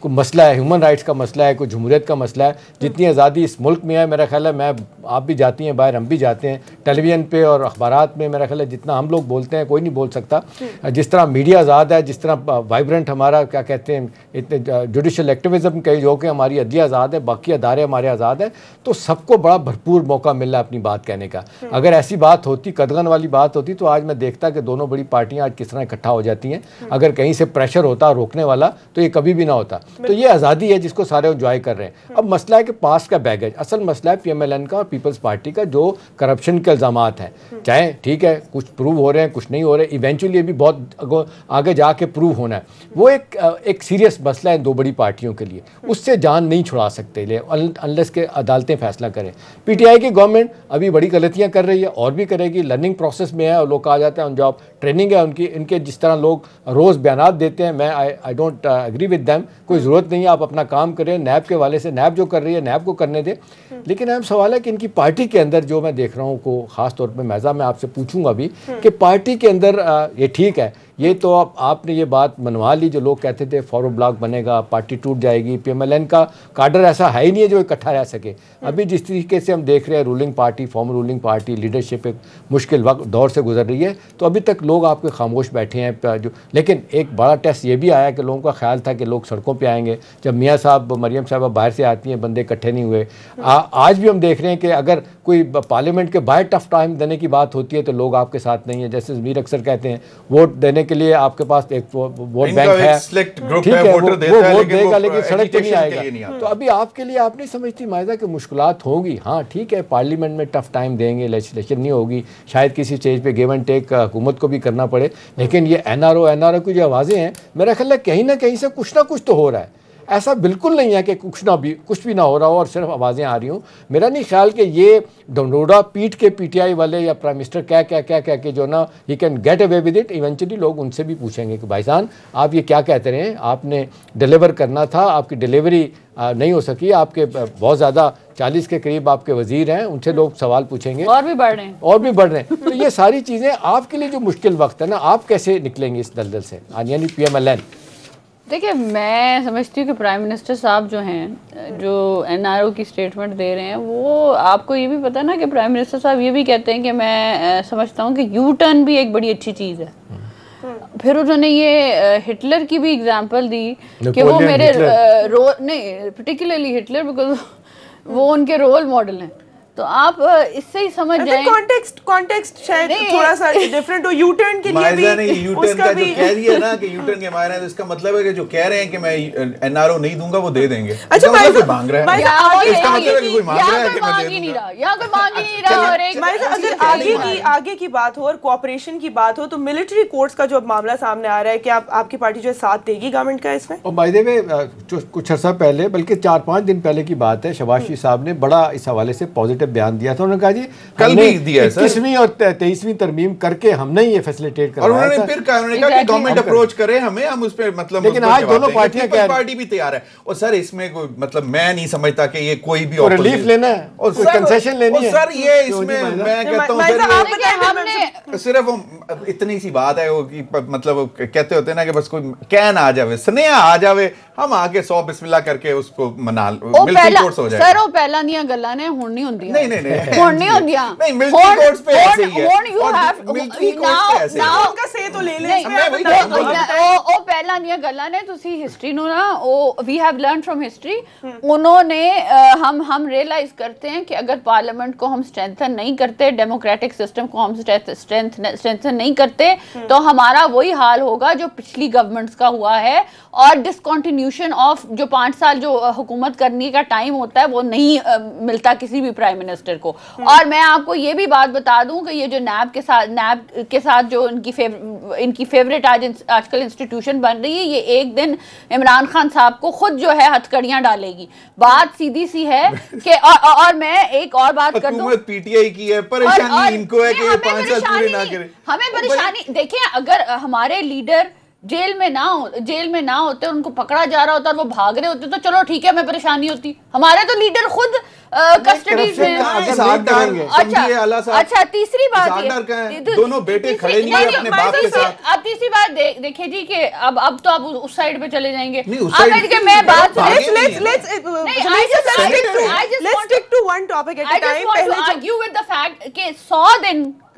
मसला है, ह्यूमन राइट्स का मसला है, कोई जमहूरियत का मसला है। जितनी आज़ादी इस मुल्क में है, मेरा ख्याल है, मैं आप भी जाती हैं बाहर, हम भी जाते हैं, टेलीविज़न पे और अखबारात में, मेरा ख्याल है जितना हम लोग बोलते हैं कोई नहीं बोल सकता। जिस तरह मीडिया आज़ाद है, जिस तरह वाइब्रेंट हमारा क्या कहते हैं इतने जुडिशल एक्टिविज़म कई जो कि हमारी अदलिया आज़ाद है, बाकी अदारे हमारे आज़ाद हैं, तो सबको बड़ा भरपूर मौका मिल रहा है अपनी बात कहने का। अगर ऐसी बात होती, कदगन वाली बात होती, तो आज मैं देखता कि दोनों बड़ी पार्टियां आज किस तरह इकट्ठा हो जाती हैं। अगर कहीं से प्रेशर होता रोकने वाला तो ये कभी भी ना होता। तो ये आज़ादी है जिसको सारे एंजॉय कर रहे हैं। अब मसला है कि पास का बैगेज, असल मसला है PMLN का और पीपल्स पार्टी का, जो करप्शन के इल्ज़ामात हैं, चाहे ठीक है कुछ प्रूव हो रहे हैं, कुछ नहीं हो रहे, इवेंचुअली ये भी बहुत आगे जाके प्रूव होना है। वो एक सीरियस मसला है दो बड़ी पार्टियों के लिए, उससे जान नहीं छुड़ा सकते अनलेस के अदालतें फैसला करें। PTI की गवर्नमेंट अभी बड़ी गलतियाँ पार्टियां कर रही है और भी करेगी, लर्निंग प्रोसेस में है और लोग कहा जाते हैं ऑन जॉब ट्रेनिंग है उनकी। इनके जिस तरह लोग रोज़ बयानात देते हैं, मैं I don't agree with them. कोई ज़रूरत नहीं है, आप अपना काम करें। नैब के वाले से नैब जो कर रही है नैब को करने दे। लेकिन अहम सवाल है कि इनकी पार्टी के अंदर जो मैं देख रहा हूँ को ख़ास तौर पर मैज़ा मैं आपसे पूछूंगा भी कि पार्टी के अंदर ये ठीक है, ये तो आपने ये बात मनवा ली जो लोग कहते थे फॉरवर्ड ब्लॉक बनेगा, पार्टी टूट जाएगी, PMLN का काडर ऐसा है ही नहीं है जो इकट्ठा रह सके। अभी जिस तरीके से हम देख रहे हैं ruling party, farmer ruling party leadership एक मुश्किल वक्त दौर से गुजर रही है, तो अभी तक लोग आपके खामोश बैठे हैं जो। लेकिन एक बड़ा टेस्ट ये भी आया कि लोगों का ख्याल था कि लोग सड़कों पर आएंगे। जब मियाँ साहब मरियम साहब बाहर से आती हैं, बंदे इकट्ठे नहीं हुए। आज भी हम देख रहे हैं कि अगर कोई पार्लियामेंट के बाहर टफ टाइम देने की बात होती है तो लोग आपके साथ नहीं है। जैसे ज़मीर अक्सर कहते हैं वोट देने के लिए आपके पास एक वोट बैंक है, ठीक है, वो वोट देगा लेकिन सड़क पे नहीं आएगा। तो अभी आपके लिए आप नहीं समझती मायदा कि मुश्किलात होंगी? हाँ ठीक है, पार्लियामेंट में टफ टाइम देंगे, लेजिस्लेशन नहीं होगी, शायद किसी स्टेज पे गिव एंड टेक हुकूमत को भी करना पड़े। लेकिन ये NRO की जो आवाज़ें हैं, मेरा ख्याल है कहीं ना कहीं से कुछ ना कुछ तो हो रहा है। ऐसा बिल्कुल नहीं है कि कुछ भी ना हो रहा हो और सिर्फ आवाज़ें आ रही हों। मेरा नहीं ख्याल कि ये डंडोड़ा पीट के PTI वाले या प्राइम मिनिस्टर क्या के जो ना he can get away with it. Eventually लोग उनसे भी पूछेंगे कि भाईजान आप ये क्या कहते रहे, आपने डिलीवर करना था, आपकी डिलीवरी नहीं हो सकी, आपके बहुत ज़्यादा 40 के करीब आपके वजीर हैं, उनसे लोग सवाल पूछेंगे और भी बढ़ रहे हैं। तो ये सारी चीज़ें आपके लिए जो मुश्किल वक्त है ना, आप कैसे निकलेंगे इस दलदल से, यानी PMLN? देखिए, मैं समझती हूँ कि प्राइम मिनिस्टर साहब जो हैं, जो NRO की स्टेटमेंट दे रहे हैं, वो आपको ये भी पता ना कि प्राइम मिनिस्टर साहब ये भी कहते हैं कि मैं समझता हूँ कि यू टर्न भी एक बड़ी अच्छी चीज़ है। फिर उन्होंने ये हिटलर की भी एग्जांपल दी कि वो मेरे रोल नहीं, पर्टिकुलरली हिटलर, बिकॉज वो उनके रोल मॉडल हैं। तो आप इससे ही समझ जाएं। कॉन्टेक्स्ट शायद थोड़ा सा डिफरेंट हो। यू टर्न के लिए भी यू-टर्न का जो कह दिया ना कि यू-टर्न के मायने, तो इसका मतलब है कि जो कह रहे हैं कि मैं NRO नहीं दूंगा वो दे देंगे। अच्छा, कोई मांग रहा है, इसका मतलब है कि कोई मांग रहा है कि मैं मांग ही नहीं रहा, या कोई मांग ही नहीं रहा। और अगर आगे की बात हो और कोऑपरेशन की बात हो, तो मिलिट्री कोर्ट्स का जो अब मामला सामने आ रहा है कि आपकी पार्टी जो है साथ देगी गवर्नमेंट का इसमें? और बाय द वे कुछ अर्सा पहले, बल्कि 4-5 दिन पहले की बात है, शहबाज शरीफ साहब ने बड़ा इस हवाले से पॉजिटिव बयान दिया था। उन्होंने कहा जी कल भी दिया है सर, 21वीं और 23वीं तरमीम करके हमने ये फैसिलिटेट करवाया। और उन्होंने फिर कहा, उन्होंने कहा कि गवर्नमेंट अप्रोच करे हमें, हम उस पे मतलब, लेकिन आज दोनों पार्टियां पार्टी भी तैयार है। और सर इसमें कोई मतलब मैं नहीं समझता कि ये कोई भी रिलीफ लेना है और कंसेशन लेनी है। सर ये इसमें मैं कहता हूं सर, सिर्फ इतनी सी बात है वो कि मतलब कहते होते हैं ना कि बस कोई कैन आ जावे, स्नेहा आ जावे, हम आके 100 बिस्मिल्लाह करके उसको मना मिलिट्री कोर्ट्स हो जाए। सर वो पहला ਦੀਆਂ ਗੱਲਾਂ ਨੇ, ਹੁਣ ਨਹੀਂ ਹੁੰਦੀਆਂ। नहीं ਹੁਣ नहीं ਹੁੰਦੀਆਂ। नहीं, मिलिट्री कोर्ट्स पे ऐसे ही है। ਹੁਣ you have मिलिट्री कोर्ट्स पे ऐसे now उनका से तो ले ले। ਉਹ ਪਹਿਲਾਂ ਦੀਆਂ ਗੱਲਾਂ ਨੇ, ਤੁਸੀਂ ਹਿਸਟਰੀ ਨੂੰ ਨਾ, ਉਹ we have learned from history। उन्होंने हम रियलाइज करते हैं कि अगर पार्लियामेंट को हम स्ट्रेंथन नहीं करते, डेमोक्रेटिक सिस्टम को हम स्ट्रेंथन नहीं करते, तो हमारा वही हाल होगा जो पिछली गवर्नमेंट्स का हुआ है। और डिसकंटिन्यूशन ऑफ जो 5 साल जो हुकूमत करने का टाइम होता है वो नहीं मिलता किसी भी प्राइम मिनिस्टर को। और मैं आपको ये भी बात बता दूं कि ये जो नैब के साथ जो इनकी फेवरेट आजकल इंस्टीट्यूशन बन रही है, ये एक दिन इमरान खान साहब को खुद जो है हथकड़ियां डालेगी। बात सीधी सी है कि और मैं एक और बात कर दूं, PTI की है, परेशानी इनको है कि ये 5 साल पूरे ना करें। हमें परेशानी देखिए, अगर हमारे लीडर जेल में ना होते, उनको पकड़ा जा रहा होता और वो भाग रहे होते, तो चलो ठीक है, हमें परेशानी होती। हमारे तो लीडर खुद कस्टडी में। अच्छा, तीसरी बात ये, दोनों बेटे खड़े नहीं है अपने बाप के साथ। अब तीसरी बात देखिए जी कि अब तो आप उस साइड पे चले जाएंगे। मैं बात let's stick to one topic at a time। पहले argue with the fact कि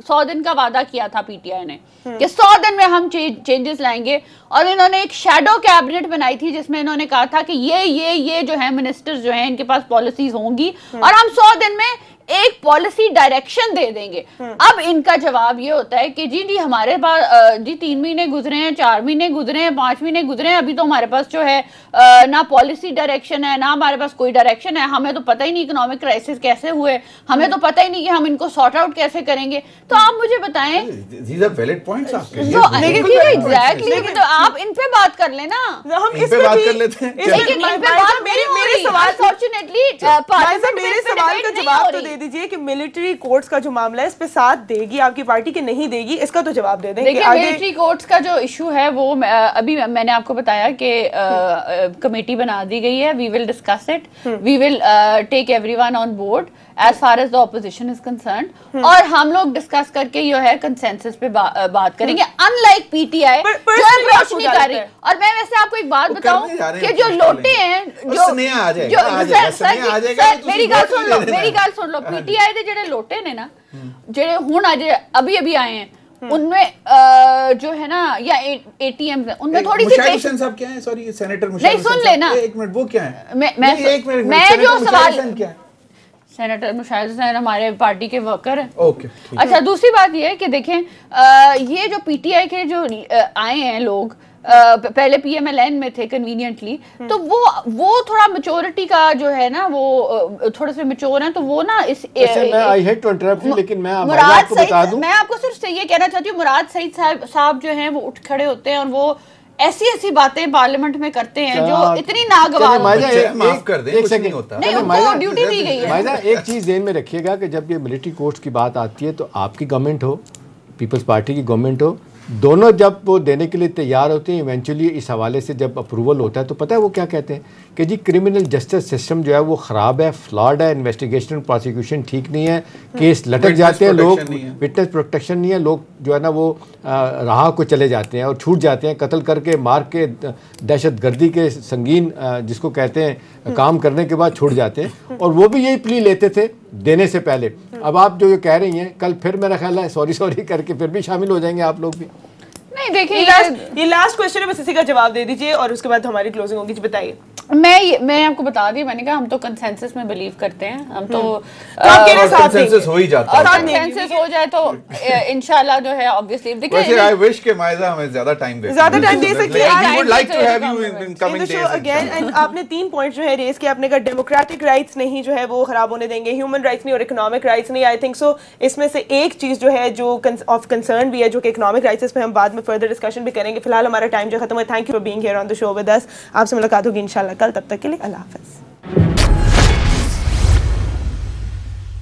100 दिन का वादा किया था PTI ने कि 100 दिन में हम चेंजेस लाएंगे। और इन्होंने एक शैडो कैबिनेट बनाई थी जिसमें इन्होंने कहा था कि ये जो है मिनिस्टर्स जो हैं, इनके पास पॉलिसीज होंगी और हम 100 दिन में एक पॉलिसी डायरेक्शन दे देंगे। अब इनका जवाब ये होता है कि जी हमारे पास जी 3 महीने गुजरे हैं, 4 महीने गुजरे हैं, 5 महीने गुजरे हैं, अभी तो हमारे पास जो है ना पॉलिसी डायरेक्शन है, ना हमारे पास कोई डायरेक्शन है। हमें तो पता ही नहीं इकोनॉमिक क्राइसिस कैसे हुए, हमें तो पता ही नहीं कि हम इनको सॉर्ट आउट कैसे करेंगे। तो आप मुझे बताएं, एग्जैक्टली, तो आप इन पे बात कर लेना, हम इस पे बात कर लेते हैं। लेकिन इन पे बात मेरी अनफॉर्चुनेटली मेरे सवाल का जवाब तो दे दीजिए कि मिलिट्री कोर्ट्स का जो मामला है इस पे साथ देगी आपकी पार्टी की नहीं देगी, इसका तो जवाब दे दें। देखिए मिलिट्री कोर्ट्स का जो इशू है वो अभी मैंने आपको बताया कि कमेटी बना दी गई है, we will discuss it, we will take everyone on board as far as the opposition is concerned, और हम लोग डिस्कस करके जो है कंसेंसस पे बात करेंगे, अनलाइक पीटीआई जो अप्रोच नहीं कर रही। और मैं वैसे आपको एक बात बताऊं कि जो लोटे हैं जो मेरी गल सुन लो, पीटीआई दे जेडे लोटे ने ना जेडे हुण अभी अभी आए हैं उनमें जो है ना या एटीएम उनमें थोड़ी सी मुशाहिद साहब क्या है, सॉरी सेनेटर मुशाहिद नहीं सुन लेना एक मिनट, वो क्या है? मैं जो सवाल क्या है? सेनेटर मुशाहिद हुसैन हमारे पार्टी के वर्कर हैं। ओके अच्छा, दूसरी बात ये है कि देखें ये जो पीटीआई के जो आए हैं लोग पहले पीएमएलएन में थे कन्वीनियंटली, तो वो थोड़ा मैच्योरिटी का जो है ना वो थोड़े से मैच्योर हैं, तो वो ना इस I hate to interrupt you, लेकिन मैं आपको बता दूं, मैं आपको सिर्फ ये कहना चाहती हूँ, मुराद सईद साहब जो हैं वो उठ खड़े होते हैं और वो ऐसी बातें पार्लियामेंट में करते हैं जो इतनी नागवार माफ कर दें, कुछ नहीं होता। नहीं, उनको ड्यूटी दी गई है। एक चीज ध्यान में रखिएगा कि जब ये मिलिट्री कोर्ट्स की बात आती है तो आपकी गवर्नमेंट हो, पीपल्स पार्टी की गवर्नमेंट हो, दोनों जब वो देने के लिए तैयार होते हैं, इवेंचुअली इस हवाले से जब अप्रूवल होता है तो पता है वो क्या कहते हैं कि जी क्रिमिनल जस्टिस सिस्टम जो है वो ख़राब है, फ्लॉड है, इन्वेस्टिगेशन प्रोसिक्यूशन ठीक नहीं है, केस लटक जाते हैं, लोग विटनेस प्रोटेक्शन नहीं है, लोग जो है ना वो राह को चले जाते हैं और छूट जाते हैं, कत्ल करके मार के दहशतगर्दी के संगीन जिसको कहते हैं काम करने के बाद छूट जाते हैं, और वो भी यही प्ली लेते थे देने से पहले। अब आप जो कह रही हैं कल फिर मेरा ख्याल है सॉरी करके फिर भी शामिल हो जाएंगे आप लोग भी। नहीं देखिए ये लास्ट क्वेश्चन है, बस इसी का जवाब दे दीजिए और उसके बाद हमारी क्लोजिंग होगी। बताइए। मैं आपको बता दी, मैंने कहा हम तो कंसेंसस में बिलीव करते हैं, हम तो कंसेंसस हो ही जाता है, कंसेंसस हो जाए तो इंशाल्लाह जो है ऑब्वियसली। वैसे आई विश के मायदा हमें ज्यादा टाइम दे सकते हैं, I would like to have you in coming days again. And आपने 3 पॉइंट जो है रेज किए, आपने कहा डेमोक्रेटिक राइट्स नहीं जो है वो खराब होने देंगे, ह्यूमन राइट्स नहीं और इकोनॉमिक राइट्स नहीं। आई थिंक सो इसमें से एक चीज जो है जो ऑफ कंसर्न भी है जो कि इकोनॉमिक राइट्स, इस पे हम बाद में फर्दर डिस्कशन भी करेंगे। फिलहाल हमारा टाइम जो खत्म है। Thank you for being here on the show with us. आपसे मुलाकात होगी इंशाल्लाह कल, तब तक के लिए अल्लाह हाफिज़।